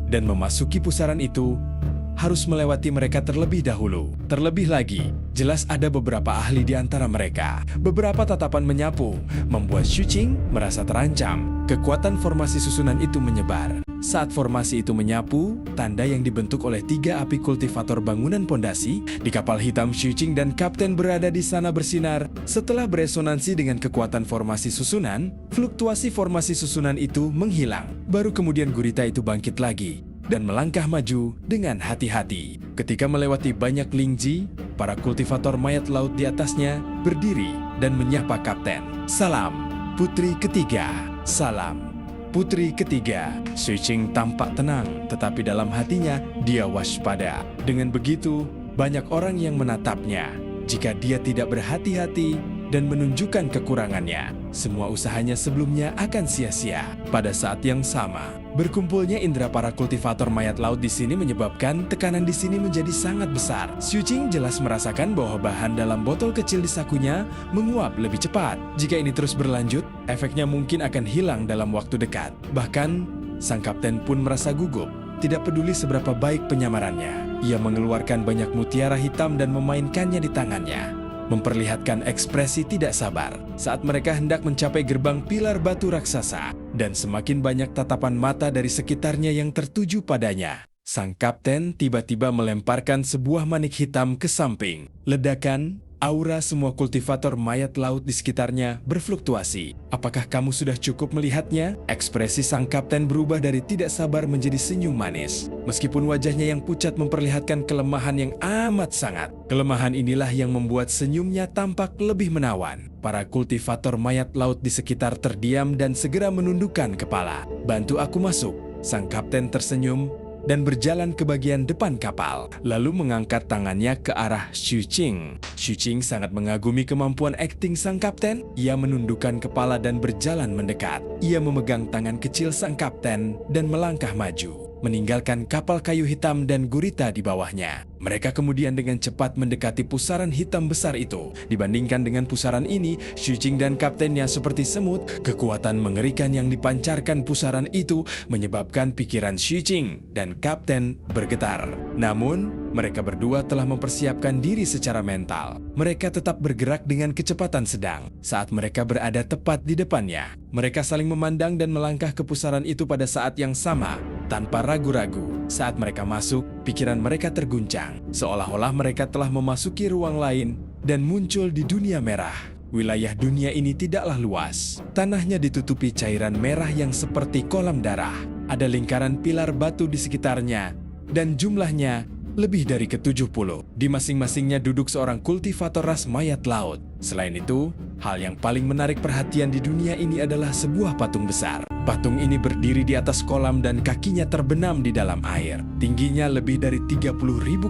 dan memasuki pusaran itu, harus melewati mereka terlebih dahulu. Terlebih lagi, jelas ada beberapa ahli di antara mereka. Beberapa tatapan menyapu, membuat Xuqing merasa terancam. Kekuatan formasi susunan itu menyebar. Saat formasi itu menyapu, tanda yang dibentuk oleh 3 api kultivator bangunan pondasi, di kapal hitam Xuqing dan kapten berada di sana bersinar. Setelah beresonansi dengan kekuatan formasi susunan, fluktuasi formasi susunan itu menghilang. Baru kemudian gurita itu bangkit lagi dan melangkah maju dengan hati-hati. Ketika melewati banyak lingji, para kultivator mayat laut di atasnya berdiri dan menyapa kapten. "Salam, putri ketiga. Salam, putri ketiga." Xuqing tampak tenang, tetapi dalam hatinya dia waspada. Dengan begitu, banyak orang yang menatapnya. Jika dia tidak berhati-hati dan menunjukkan kekurangannya, semua usahanya sebelumnya akan sia-sia. Pada saat yang sama, berkumpulnya indera para kultivator mayat laut di sini menyebabkan tekanan di sini menjadi sangat besar. Xuqing jelas merasakan bahwa bahan dalam botol kecil di sakunya menguap lebih cepat. Jika ini terus berlanjut, efeknya mungkin akan hilang dalam waktu dekat. Bahkan, sang kapten pun merasa gugup. Tidak peduli seberapa baik penyamarannya, ia mengeluarkan banyak mutiara hitam dan memainkannya di tangannya, memperlihatkan ekspresi tidak sabar saat mereka hendak mencapai gerbang pilar batu raksasa, dan semakin banyak tatapan mata dari sekitarnya yang tertuju padanya. Sang kapten tiba-tiba melemparkan sebuah manik hitam ke samping. Ledakan, aura semua kultivator mayat laut di sekitarnya berfluktuasi. "Apakah kamu sudah cukup melihatnya?" Ekspresi sang kapten berubah dari tidak sabar menjadi senyum manis. Meskipun wajahnya yang pucat memperlihatkan kelemahan yang amat sangat. Kelemahan inilah yang membuat senyumnya tampak lebih menawan. Para kultivator mayat laut di sekitar terdiam dan segera menundukkan kepala. "Bantu aku masuk." Sang kapten tersenyum dan berjalan ke bagian depan kapal, lalu mengangkat tangannya ke arah Xuqing. Xuqing sangat mengagumi kemampuan akting sang kapten. Ia menundukkan kepala dan berjalan mendekat. Ia memegang tangan kecil sang kapten dan melangkah maju, meninggalkan kapal kayu hitam dan gurita di bawahnya. Mereka kemudian dengan cepat mendekati pusaran hitam besar itu. Dibandingkan dengan pusaran ini, Xuqing dan kaptennya seperti semut. Kekuatan mengerikan yang dipancarkan pusaran itu menyebabkan pikiran Xuqing dan kapten bergetar. Namun, mereka berdua telah mempersiapkan diri secara mental. Mereka tetap bergerak dengan kecepatan sedang. Saat mereka berada tepat di depannya, mereka saling memandang dan melangkah ke pusaran itu pada saat yang sama, tanpa ragu-ragu. Saat mereka masuk, pikiran mereka terguncang, seolah-olah mereka telah memasuki ruang lain dan muncul di dunia merah. Wilayah dunia ini tidaklah luas. Tanahnya ditutupi cairan merah yang seperti kolam darah. Ada lingkaran pilar batu di sekitarnya, dan jumlahnya lebih dari ke-70. Di masing-masingnya duduk seorang kultivator ras mayat laut. Selain itu, hal yang paling menarik perhatian di dunia ini adalah sebuah patung besar. Patung ini berdiri di atas kolam dan kakinya terbenam di dalam air. Tingginya lebih dari 30.000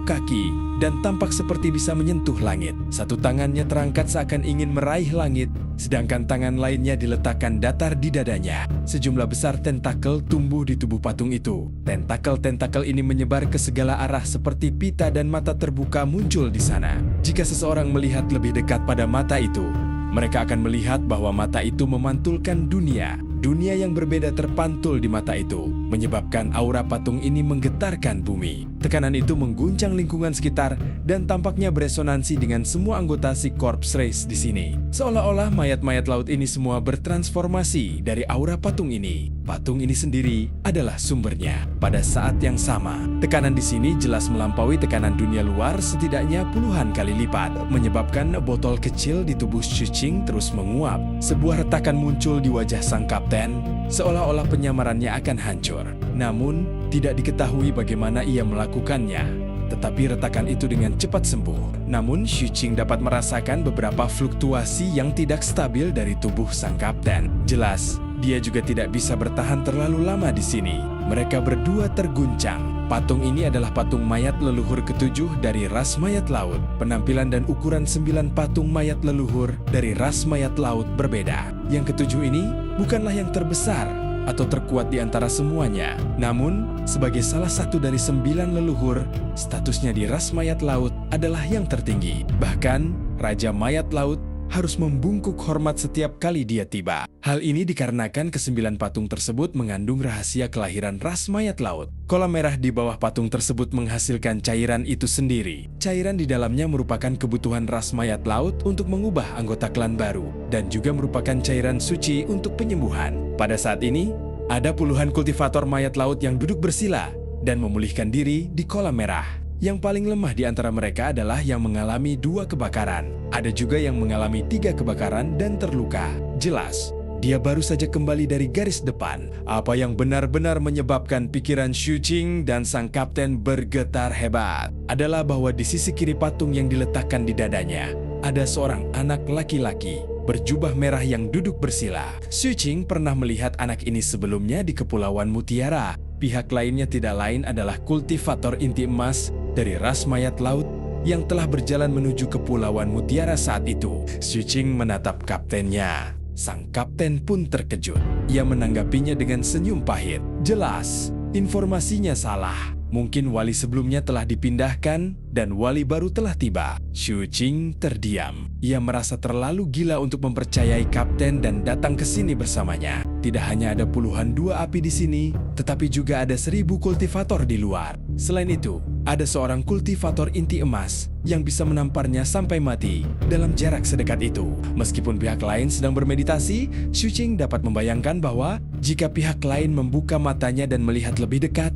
kaki dan tampak seperti bisa menyentuh langit. Satu tangannya terangkat seakan ingin meraih langit, sedangkan tangan lainnya diletakkan datar di dadanya. Sejumlah besar tentakel tumbuh di tubuh patung itu. Tentakel-tentakel ini menyebar ke segala arah seperti pita dan mata terbuka muncul di sana. Jika seseorang melihat lebih dekat pada mata itu, mereka akan melihat bahwa mata itu memantulkan dunia. Dunia yang berbeda terpantul di mata itu, menyebabkan aura patung ini menggetarkan bumi. Tekanan itu mengguncang lingkungan sekitar dan tampaknya beresonansi dengan semua anggota si Corpse Race di sini. Seolah-olah mayat-mayat laut ini semua bertransformasi dari aura patung ini. Patung ini sendiri adalah sumbernya. Pada saat yang sama, tekanan di sini jelas melampaui tekanan dunia luar setidaknya puluhan kali lipat, menyebabkan botol kecil di tubuh Xuqing terus menguap. Sebuah retakan muncul di wajah sang kapten, seolah-olah penyamarannya akan hancur. Namun, tidak diketahui bagaimana ia melakukannya. Tetapi retakan itu dengan cepat sembuh. Namun, Xuqing dapat merasakan beberapa fluktuasi yang tidak stabil dari tubuh sang kapten. Jelas, dia juga tidak bisa bertahan terlalu lama di sini. Mereka berdua terguncang. Patung ini adalah patung mayat leluhur ketujuh dari ras mayat laut. Penampilan dan ukuran 9 patung mayat leluhur dari ras mayat laut berbeda. Yang ketujuh ini bukanlah yang terbesar atau terkuat di antara semuanya. Namun, sebagai salah satu dari 9 leluhur, statusnya di ras mayat laut adalah yang tertinggi. Bahkan, Raja Mayat Laut harus membungkuk hormat setiap kali dia tiba. Hal ini dikarenakan ke-9 patung tersebut mengandung rahasia kelahiran ras mayat laut. Kolam merah di bawah patung tersebut menghasilkan cairan itu sendiri. Cairan di dalamnya merupakan kebutuhan ras mayat laut untuk mengubah anggota klan baru, dan juga merupakan cairan suci untuk penyembuhan. Pada saat ini, ada puluhan kultivator mayat laut yang duduk bersila dan memulihkan diri di kolam merah. Yang paling lemah di antara mereka adalah yang mengalami 2 kebakaran. Ada juga yang mengalami 3 kebakaran dan terluka. Jelas, dia baru saja kembali dari garis depan. Apa yang benar-benar menyebabkan pikiran Xuqing dan sang kapten bergetar hebat adalah bahwa di sisi kiri patung yang diletakkan di dadanya, ada seorang anak laki-laki berjubah merah yang duduk bersila. Xuqing pernah melihat anak ini sebelumnya di Kepulauan Mutiara. Pihak lainnya tidak lain adalah kultivator inti emas dari ras mayat laut yang telah berjalan menuju Kepulauan Mutiara saat itu. Xuqing menatap kaptennya. Sang kapten pun terkejut. Ia menanggapinya dengan senyum pahit. Jelas, informasinya salah. Mungkin wali sebelumnya telah dipindahkan dan wali baru telah tiba. Xuqing terdiam. Ia merasa terlalu gila untuk mempercayai kapten dan datang ke sini bersamanya. Tidak hanya ada puluhan dua api di sini, tetapi juga ada 1000 kultivator di luar. Selain itu, ada seorang kultivator inti emas yang bisa menamparnya sampai mati dalam jarak sedekat itu. Meskipun pihak lain sedang bermeditasi, Xuqing dapat membayangkan bahwa jika pihak lain membuka matanya dan melihat lebih dekat,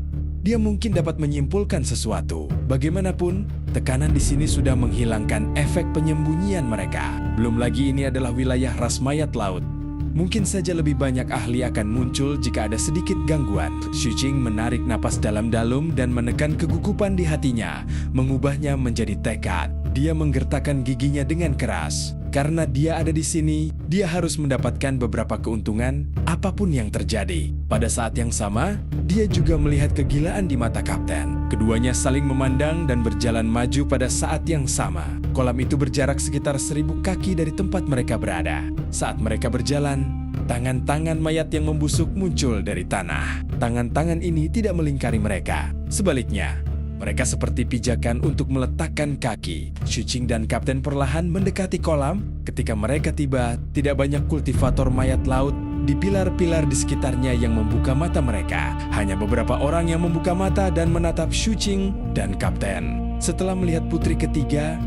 dia mungkin dapat menyimpulkan sesuatu. Bagaimanapun, tekanan di sini sudah menghilangkan efek penyembunyian mereka. Belum lagi ini adalah wilayah ras mayat laut. Mungkin saja lebih banyak ahli akan muncul jika ada sedikit gangguan. Xuqing menarik napas dalam-dalam dan menekan kegugupan di hatinya, mengubahnya menjadi tekad. Dia menggertakkan giginya dengan keras. Karena dia ada di sini, dia harus mendapatkan beberapa keuntungan apapun yang terjadi. Pada saat yang sama, dia juga melihat kegilaan di mata kapten. Keduanya saling memandang dan berjalan maju pada saat yang sama. Kolam itu berjarak sekitar 1000 kaki dari tempat mereka berada. Saat mereka berjalan, tangan-tangan mayat yang membusuk muncul dari tanah. Tangan-tangan ini tidak melingkari mereka. Sebaliknya, mereka seperti pijakan untuk meletakkan kaki. Xuqing dan kapten perlahan mendekati kolam. Ketika mereka tiba, tidak banyak kultivator mayat laut di pilar-pilar di sekitarnya yang membuka mata mereka. Hanya beberapa orang yang membuka mata dan menatap Xuqing dan kapten. Setelah melihat putri ketiga,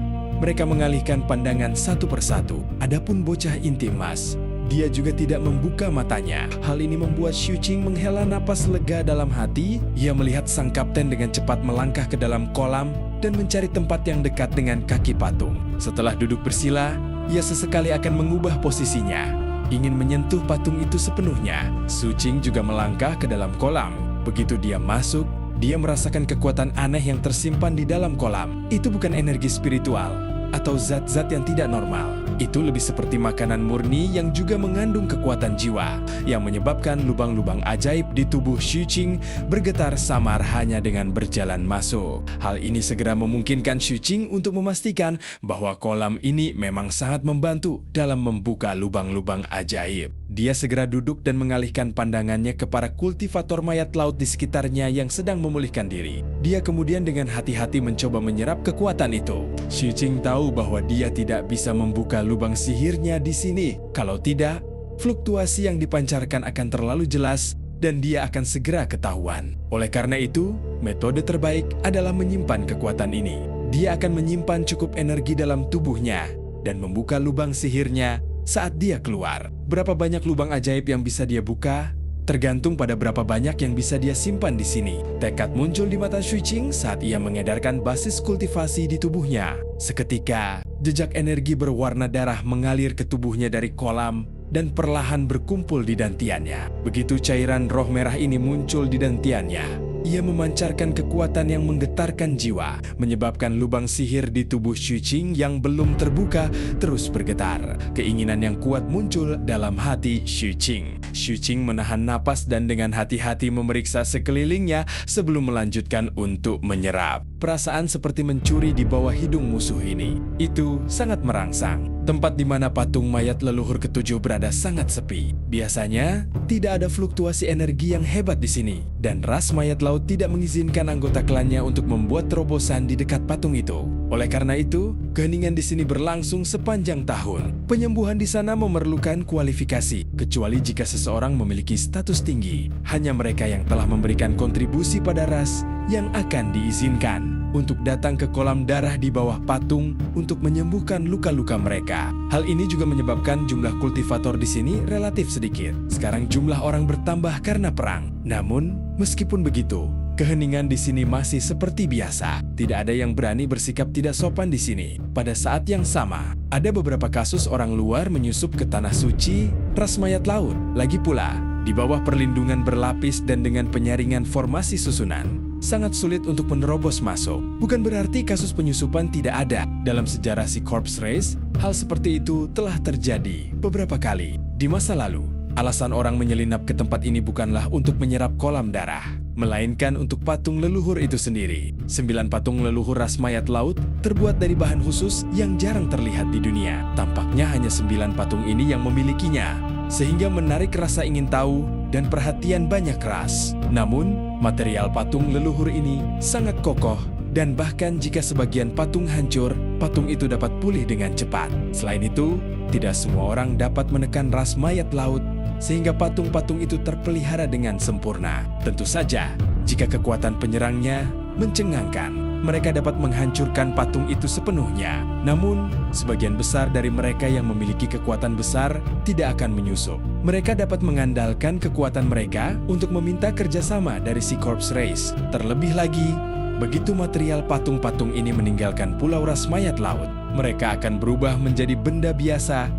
mereka mengalihkan pandangan satu persatu. Adapun bocah inti emas, dia juga tidak membuka matanya. Hal ini membuat Xuqing menghela napas lega dalam hati. Ia melihat sang kapten dengan cepat melangkah ke dalam kolam dan mencari tempat yang dekat dengan kaki patung. Setelah duduk bersila, ia sesekali akan mengubah posisinya, ingin menyentuh patung itu sepenuhnya. Xuqing juga melangkah ke dalam kolam. Begitu dia masuk, dia merasakan kekuatan aneh yang tersimpan di dalam kolam. Itu bukan energi spiritual, atau zat-zat yang tidak normal. Itu lebih seperti makanan murni yang juga mengandung kekuatan jiwa, yang menyebabkan lubang-lubang ajaib di tubuh Xu Qing bergetar samar hanya dengan berjalan masuk. Hal ini segera memungkinkan Xu Qing untuk memastikan bahwa kolam ini memang sangat membantu dalam membuka lubang-lubang ajaib. Dia segera duduk dan mengalihkan pandangannya ke para kultivator mayat laut di sekitarnya yang sedang memulihkan diri. Dia kemudian dengan hati-hati mencoba menyerap kekuatan itu. Xu Qing tahu bahwa dia tidak bisa membuka lubang sihirnya di sini. Kalau tidak, fluktuasi yang dipancarkan akan terlalu jelas dan dia akan segera ketahuan. Oleh karena itu, metode terbaik adalah menyimpan kekuatan ini. Dia akan menyimpan cukup energi dalam tubuhnya dan membuka lubang sihirnya saat dia keluar. Berapa banyak lubang ajaib yang bisa dia buka? Tergantung pada berapa banyak yang bisa dia simpan di sini. Tekad muncul di mata Xu Qing saat ia mengedarkan basis kultivasi di tubuhnya. Seketika, jejak energi berwarna darah mengalir ke tubuhnya dari kolam dan perlahan berkumpul di dantiannya. Begitu cairan roh merah ini muncul di dantiannya, ia memancarkan kekuatan yang menggetarkan jiwa, menyebabkan lubang sihir di tubuh Xu Qing yang belum terbuka terus bergetar. Keinginan yang kuat muncul dalam hati Xu Qing. Xu Qing menahan napas dan dengan hati-hati memeriksa sekelilingnya sebelum melanjutkan untuk menyerap. Perasaan seperti mencuri di bawah hidung musuh ini. Itu sangat merangsang. Tempat di mana patung mayat leluhur ketujuh berada sangat sepi. Biasanya, tidak ada fluktuasi energi yang hebat di sini. Dan ras mayat laut tidak mengizinkan anggota klannya untuk membuat terobosan di dekat patung itu. Oleh karena itu, keheningan di sini berlangsung sepanjang tahun. Penyembuhan di sana memerlukan kualifikasi, kecuali jika seseorang memiliki status tinggi. Hanya mereka yang telah memberikan kontribusi pada ras yang akan diizinkan untuk datang ke kolam darah di bawah patung untuk menyembuhkan luka-luka mereka. Hal ini juga menyebabkan jumlah kultivator di sini relatif sedikit. Sekarang jumlah orang bertambah karena perang. Namun, meskipun begitu, keheningan di sini masih seperti biasa. Tidak ada yang berani bersikap tidak sopan di sini. Pada saat yang sama, ada beberapa kasus orang luar menyusup ke tanah suci ras mayat laut. Lagi pula, di bawah perlindungan berlapis dan dengan penyaringan formasi susunan, sangat sulit untuk menerobos masuk. Bukan berarti kasus penyusupan tidak ada. Dalam sejarah si Corpse Race, hal seperti itu telah terjadi beberapa kali. Di masa lalu, alasan orang menyelinap ke tempat ini bukanlah untuk menyerap kolam darah, melainkan untuk patung leluhur itu sendiri. 9 patung leluhur ras mayat laut terbuat dari bahan khusus yang jarang terlihat di dunia. Tampaknya hanya 9 patung ini yang memilikinya, sehingga menarik rasa ingin tahu dan perhatian banyak ras. Namun, material patung leluhur ini sangat kokoh dan bahkan jika sebagian patung hancur, patung itu dapat pulih dengan cepat. Selain itu, tidak semua orang dapat menekan ras mayat laut sehingga patung-patung itu terpelihara dengan sempurna. Tentu saja, jika kekuatan penyerangnya mencengangkan, mereka dapat menghancurkan patung itu sepenuhnya. Namun, sebagian besar dari mereka yang memiliki kekuatan besar tidak akan menyusup. Mereka dapat mengandalkan kekuatan mereka untuk meminta kerjasama dari si Corpse Race. Terlebih lagi, begitu material patung-patung ini meninggalkan pulau ras mayat laut, mereka akan berubah menjadi benda biasa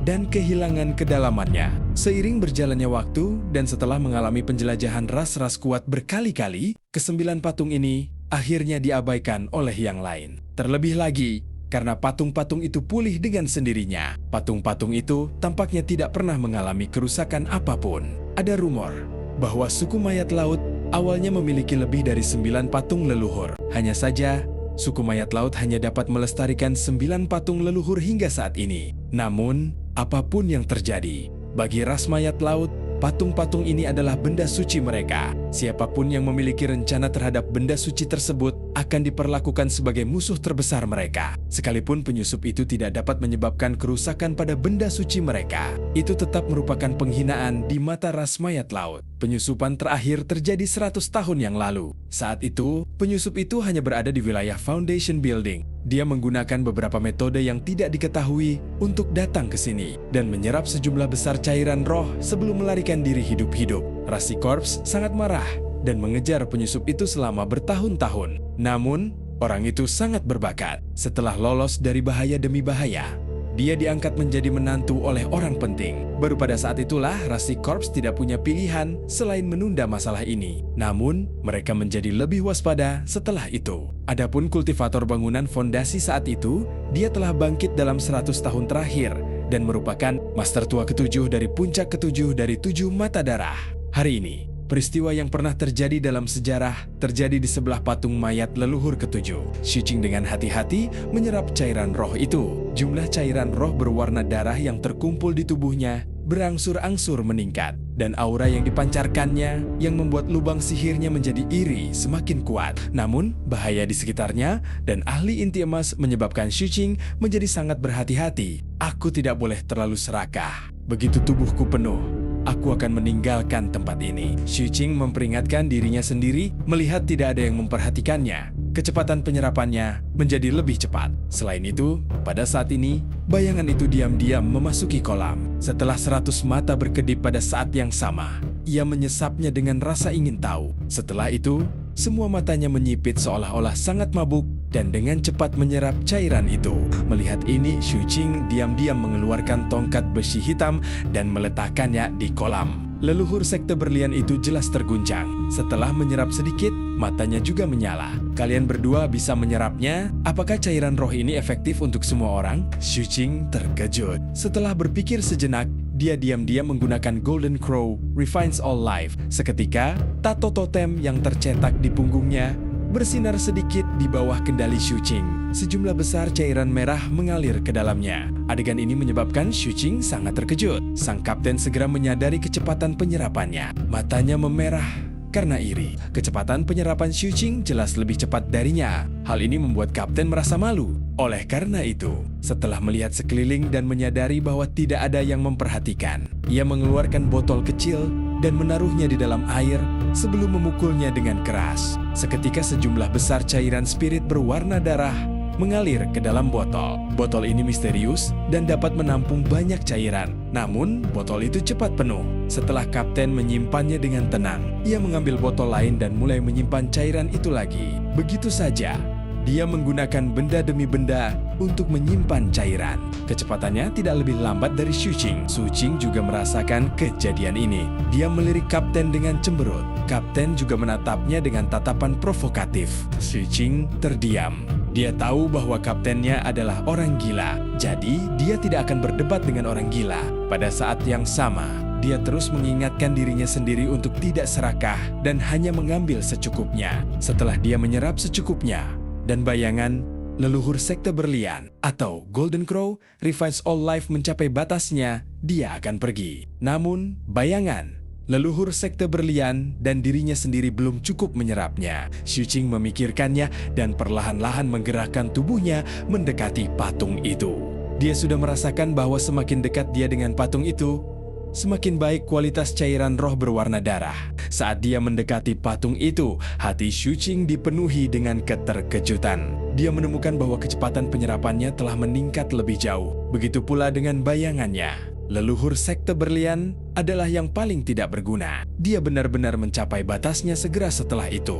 dan kehilangan kedalamannya. Seiring berjalannya waktu dan setelah mengalami penjelajahan ras-ras kuat berkali-kali, ke-9 patung ini akhirnya diabaikan oleh yang lain. Terlebih lagi, karena patung-patung itu pulih dengan sendirinya. Patung-patung itu tampaknya tidak pernah mengalami kerusakan apapun. Ada rumor bahwa suku mayat laut awalnya memiliki lebih dari 9 patung leluhur. Hanya saja, suku mayat laut hanya dapat melestarikan 9 patung leluhur hingga saat ini. Namun, apapun yang terjadi, bagi ras mayat laut, patung-patung ini adalah benda suci mereka. Siapapun yang memiliki rencana terhadap benda suci tersebut akan diperlakukan sebagai musuh terbesar mereka. Sekalipun penyusup itu tidak dapat menyebabkan kerusakan pada benda suci mereka, itu tetap merupakan penghinaan di mata ras mayat laut. Penyusupan terakhir terjadi 100 tahun yang lalu. Saat itu, penyusup itu hanya berada di wilayah Foundation Building. Dia menggunakan beberapa metode yang tidak diketahui untuk datang ke sini dan menyerap sejumlah besar cairan roh sebelum melarikan diri hidup-hidup. Rasi Corps sangat marah dan mengejar penyusup itu selama bertahun-tahun. Namun, orang itu sangat berbakat. Setelah lolos dari bahaya demi bahaya, dia diangkat menjadi menantu oleh orang penting. Baru pada saat itulah Rasi Corps tidak punya pilihan selain menunda masalah ini. Namun, mereka menjadi lebih waspada setelah itu. Adapun kultivator bangunan fondasi saat itu, dia telah bangkit dalam 100 tahun terakhir dan merupakan master tua ketujuh dari puncak ketujuh dari 7 mata darah. Hari ini, peristiwa yang pernah terjadi dalam sejarah terjadi di sebelah patung mayat leluhur ketujuh. Xuqing dengan hati-hati menyerap cairan roh itu. Jumlah cairan roh berwarna darah yang terkumpul di tubuhnya berangsur-angsur meningkat. Dan aura yang dipancarkannya yang membuat lubang sihirnya menjadi iri semakin kuat. Namun, bahaya di sekitarnya dan ahli inti emas menyebabkan Xuqing menjadi sangat berhati-hati. Aku tidak boleh terlalu serakah. Begitu tubuhku penuh, aku akan meninggalkan tempat ini. Xuqing memperingatkan dirinya sendiri melihat tidak ada yang memperhatikannya. Kecepatan penyerapannya menjadi lebih cepat. Selain itu, pada saat ini, bayangan itu diam-diam memasuki kolam. Setelah 100 mata berkedip pada saat yang sama, ia menyesapnya dengan rasa ingin tahu. Setelah itu, semua matanya menyipit seolah-olah sangat mabuk dan dengan cepat menyerap cairan itu. Melihat ini, Xuqing diam-diam mengeluarkan tongkat besi hitam dan meletakkannya di kolam. Leluhur sekte berlian itu jelas terguncang. Setelah menyerap sedikit, matanya juga menyala. Kalian berdua bisa menyerapnya? Apakah cairan roh ini efektif untuk semua orang? Xuqing terkejut. Setelah berpikir sejenak, dia diam-diam menggunakan Golden Crow Refines All Life. Seketika, tato totem yang tercetak di punggungnya bersinar sedikit di bawah kendali Xuqing. Sejumlah besar cairan merah mengalir ke dalamnya. Adegan ini menyebabkan Xuqing sangat terkejut. Sang kapten segera menyadari kecepatan penyerapannya. Matanya memerah karena iri. Kecepatan penyerapan Xuqing jelas lebih cepat darinya. Hal ini membuat kapten merasa malu. Oleh karena itu, setelah melihat sekeliling dan menyadari bahwa tidak ada yang memperhatikan, ia mengeluarkan botol kecil dan menaruhnya di dalam air sebelum memukulnya dengan keras. Seketika sejumlah besar cairan spirit berwarna darah mengalir ke dalam botol. Botol ini misterius dan dapat menampung banyak cairan. Namun, botol itu cepat penuh. Setelah kapten menyimpannya dengan tenang, ia mengambil botol lain dan mulai menyimpan cairan itu lagi. Begitu saja, dia menggunakan benda demi benda untuk menyimpan cairan. Kecepatannya tidak lebih lambat dari Xuqing. Xuqing juga merasakan kejadian ini. Dia melirik kapten dengan cemberut. Kapten juga menatapnya dengan tatapan provokatif. Xuqing terdiam. Dia tahu bahwa kaptennya adalah orang gila, jadi dia tidak akan berdebat dengan orang gila. Pada saat yang sama, dia terus mengingatkan dirinya sendiri untuk tidak serakah dan hanya mengambil secukupnya. Setelah dia menyerap secukupnya, dan bayangan leluhur sekte berlian atau Golden Crow Refines All Life mencapai batasnya, dia akan pergi. Namun, bayangan leluhur sekte berlian dan dirinya sendiri belum cukup menyerapnya. Xuqing memikirkannya dan perlahan-lahan menggerakkan tubuhnya mendekati patung itu. Dia sudah merasakan bahwa semakin dekat dia dengan patung itu, semakin baik kualitas cairan roh berwarna darah. Saat dia mendekati patung itu, hati Xuqing dipenuhi dengan keterkejutan. Dia menemukan bahwa kecepatan penyerapannya telah meningkat lebih jauh. Begitu pula dengan bayangannya. Leluhur sekte berlian adalah yang paling tidak berguna. Dia benar-benar mencapai batasnya segera setelah itu.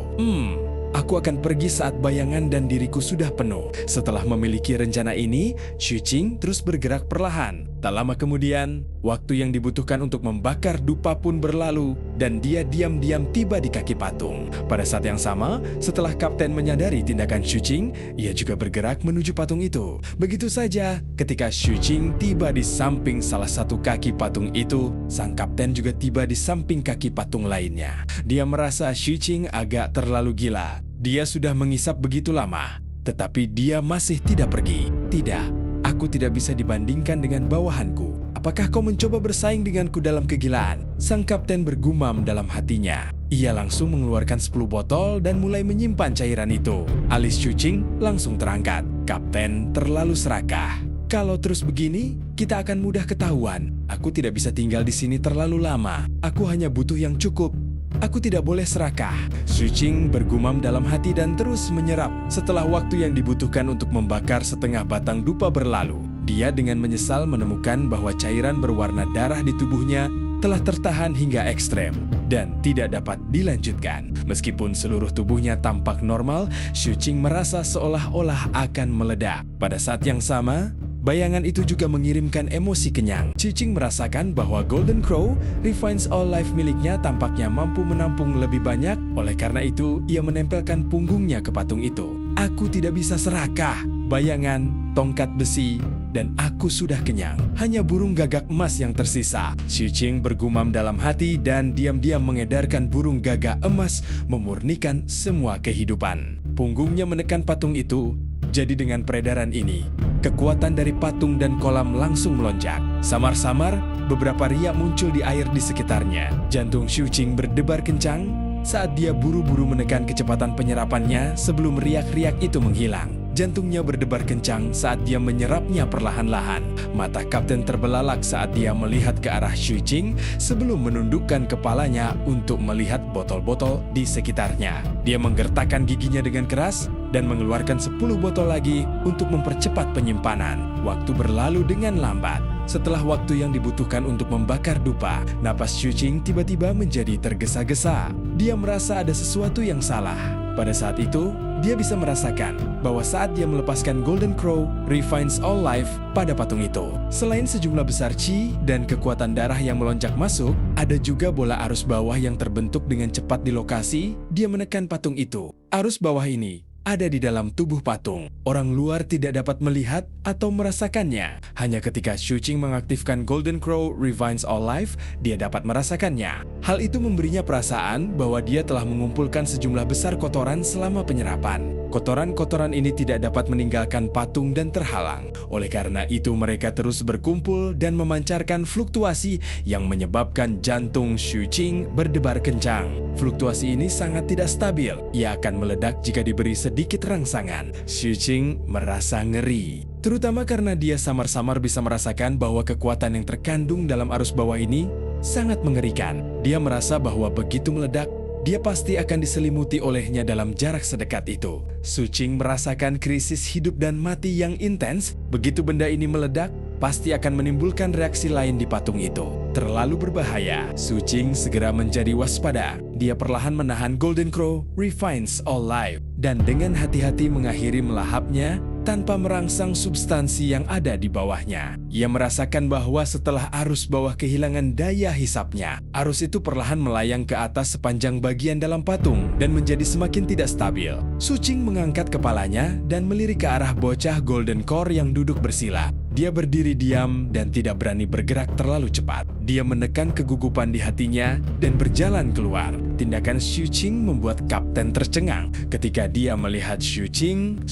Aku akan pergi saat bayangan dan diriku sudah penuh. Setelah memiliki rencana ini, Xuqing terus bergerak perlahan. Tak lama kemudian, waktu yang dibutuhkan untuk membakar dupa pun berlalu dan dia diam-diam tiba di kaki patung. Pada saat yang sama, setelah kapten menyadari tindakan Xuqing, ia juga bergerak menuju patung itu. Begitu saja, ketika Xuqing tiba di samping salah satu kaki patung itu, sang kapten juga tiba di samping kaki patung lainnya. Dia merasa Xuqing agak terlalu gila. Dia sudah mengisap begitu lama, tetapi dia masih tidak pergi. Tidak, aku tidak bisa dibandingkan dengan bawahanku. Apakah kau mencoba bersaing denganku dalam kegilaan? Sang kapten bergumam dalam hatinya. Ia langsung mengeluarkan 10 botol dan mulai menyimpan cairan itu. Alis Xuqing langsung terangkat. Kapten terlalu serakah. Kalau terus begini, kita akan mudah ketahuan. Aku tidak bisa tinggal di sini terlalu lama. Aku hanya butuh yang cukup. Aku tidak boleh serakah. Xuqing bergumam dalam hati dan terus menyerap. Setelah waktu yang dibutuhkan untuk membakar setengah batang dupa berlalu, dia dengan menyesal menemukan bahwa cairan berwarna darah di tubuhnya telah tertahan hingga ekstrem dan tidak dapat dilanjutkan. Meskipun seluruh tubuhnya tampak normal, Xuqing merasa seolah-olah akan meledak. Pada saat yang sama, Bayangan itu juga mengirimkan emosi kenyang. Qiqing merasakan bahwa Golden Crow, Refines All Life miliknya tampaknya mampu menampung lebih banyak. Oleh karena itu, ia menempelkan punggungnya ke patung itu. Aku tidak bisa serakah. Bayangan, tongkat besi, dan aku sudah kenyang. Hanya burung gagak emas yang tersisa. Qiqing bergumam dalam hati dan diam-diam mengedarkan burung gagak emas memurnikan semua kehidupan. Punggungnya menekan patung itu. Jadi dengan peredaran ini, kekuatan dari patung dan kolam langsung melonjak. Samar-samar, beberapa riak muncul di air di sekitarnya. Jantung Qiqing berdebar kencang saat dia buru-buru menekan kecepatan penyerapannya sebelum riak-riak itu menghilang. Jantungnya berdebar kencang saat dia menyerapnya perlahan-lahan. Mata Kapten terbelalak saat dia melihat ke arah Qiqing sebelum menundukkan kepalanya untuk melihat botol-botol di sekitarnya. Dia menggertakkan giginya dengan keras dan mengeluarkan 10 botol lagi untuk mempercepat penyimpanan. Waktu berlalu dengan lambat. Setelah waktu yang dibutuhkan untuk membakar dupa, napas Qiqing tiba-tiba menjadi tergesa-gesa. Dia merasa ada sesuatu yang salah. Pada saat itu, dia bisa merasakan bahwa saat dia melepaskan Golden Crow, Refines All Life pada patung itu. Selain sejumlah besar qi dan kekuatan darah yang melonjak masuk, ada juga bola arus bawah yang terbentuk dengan cepat di lokasi. Dia menekan patung itu. Arus bawah ini ada di dalam tubuh patung. Orang luar tidak dapat melihat atau merasakannya. Hanya ketika Qiqing mengaktifkan Golden Crow Refines All Life, dia dapat merasakannya. Hal itu memberinya perasaan bahwa dia telah mengumpulkan sejumlah besar kotoran selama penyerapan. Kotoran-kotoran ini tidak dapat meninggalkan patung dan terhalang. Oleh karena itu mereka terus berkumpul dan memancarkan fluktuasi yang menyebabkan jantung Qiqing berdebar kencang. Fluktuasi ini sangat tidak stabil. Ia akan meledak jika diberi sedikit rangsangan. Qiqing merasa ngeri. Terutama karena dia samar-samar bisa merasakan bahwa kekuatan yang terkandung dalam arus bawah ini sangat mengerikan. Dia merasa bahwa begitu meledak, dia pasti akan diselimuti olehnya dalam jarak sedekat itu. Qiqing merasakan krisis hidup dan mati yang intens. Begitu benda ini meledak, pasti akan menimbulkan reaksi lain di patung itu. Terlalu berbahaya. Qiqing segera menjadi waspada. Dia perlahan menahan Golden Crow Refines All Life dan dengan hati-hati mengakhiri melahapnya tanpa merangsang substansi yang ada di bawahnya. Ia merasakan bahwa setelah arus bawah kehilangan daya hisapnya, arus itu perlahan melayang ke atas sepanjang bagian dalam patung dan menjadi semakin tidak stabil. Qiqing mengangkat kepalanya dan melirik ke arah bocah Golden Core yang duduk bersila. Dia berdiri diam dan tidak berani bergerak terlalu cepat. Dia menekan kegugupan di hatinya dan berjalan keluar. Tindakan Qiqing membuat Kapten tercengang. Ketika dia melihat Qiqing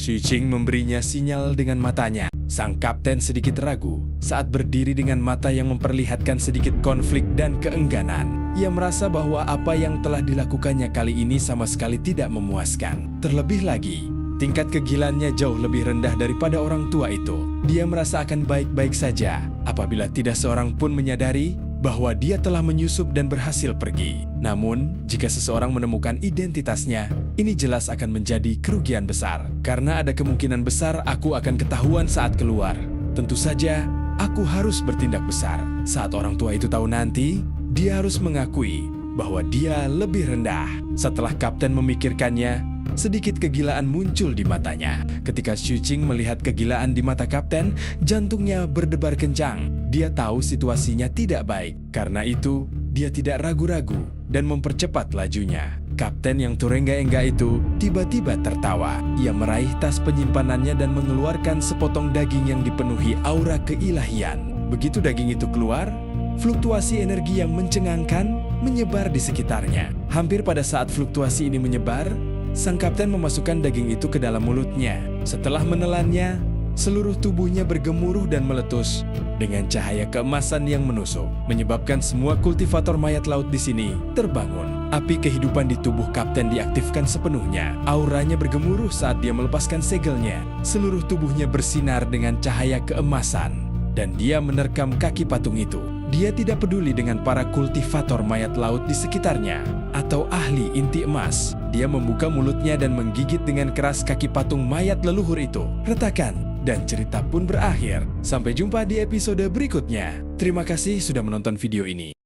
memberinya sinyal dengan matanya. Sang Kapten sedikit ragu saat berdiri dengan mata yang memperlihatkan sedikit konflik dan keengganan. Ia merasa bahwa apa yang telah dilakukannya kali ini sama sekali tidak memuaskan. Terlebih lagi, tingkat kegilaannya jauh lebih rendah daripada orang tua itu. Dia merasa akan baik-baik saja apabila tidak seorang pun menyadari bahwa dia telah menyusup dan berhasil pergi. Namun, jika seseorang menemukan identitasnya, ini jelas akan menjadi kerugian besar. Karena ada kemungkinan besar aku akan ketahuan saat keluar. Tentu saja, aku harus bertindak besar. Saat orang tua itu tahu nanti, dia harus mengakui bahwa dia lebih rendah. Setelah Kapten memikirkannya, sedikit kegilaan muncul di matanya. Ketika Qiqing melihat kegilaan di mata Kapten, jantungnya berdebar kencang. Dia tahu situasinya tidak baik. Karena itu, dia tidak ragu-ragu dan mempercepat lajunya. Kapten yang terengga-engga itu tiba-tiba tertawa. Ia meraih tas penyimpanannya dan mengeluarkan sepotong daging yang dipenuhi aura keilahian. Begitu daging itu keluar, fluktuasi energi yang mencengangkan menyebar di sekitarnya. Hampir pada saat fluktuasi ini menyebar, sang Kapten memasukkan daging itu ke dalam mulutnya. Setelah menelannya, seluruh tubuhnya bergemuruh dan meletus dengan cahaya keemasan yang menusuk, menyebabkan semua kultivator mayat laut di sini terbangun. Api kehidupan di tubuh Kapten diaktifkan sepenuhnya. Auranya bergemuruh saat dia melepaskan segelnya. Seluruh tubuhnya bersinar dengan cahaya keemasan, dan dia menerkam kaki patung itu. Dia tidak peduli dengan para kultivator mayat laut di sekitarnya atau ahli inti emas. Dia membuka mulutnya dan menggigit dengan keras kaki patung mayat leluhur itu. Retakan, dan cerita pun berakhir. Sampai jumpa di episode berikutnya. Terima kasih sudah menonton video ini.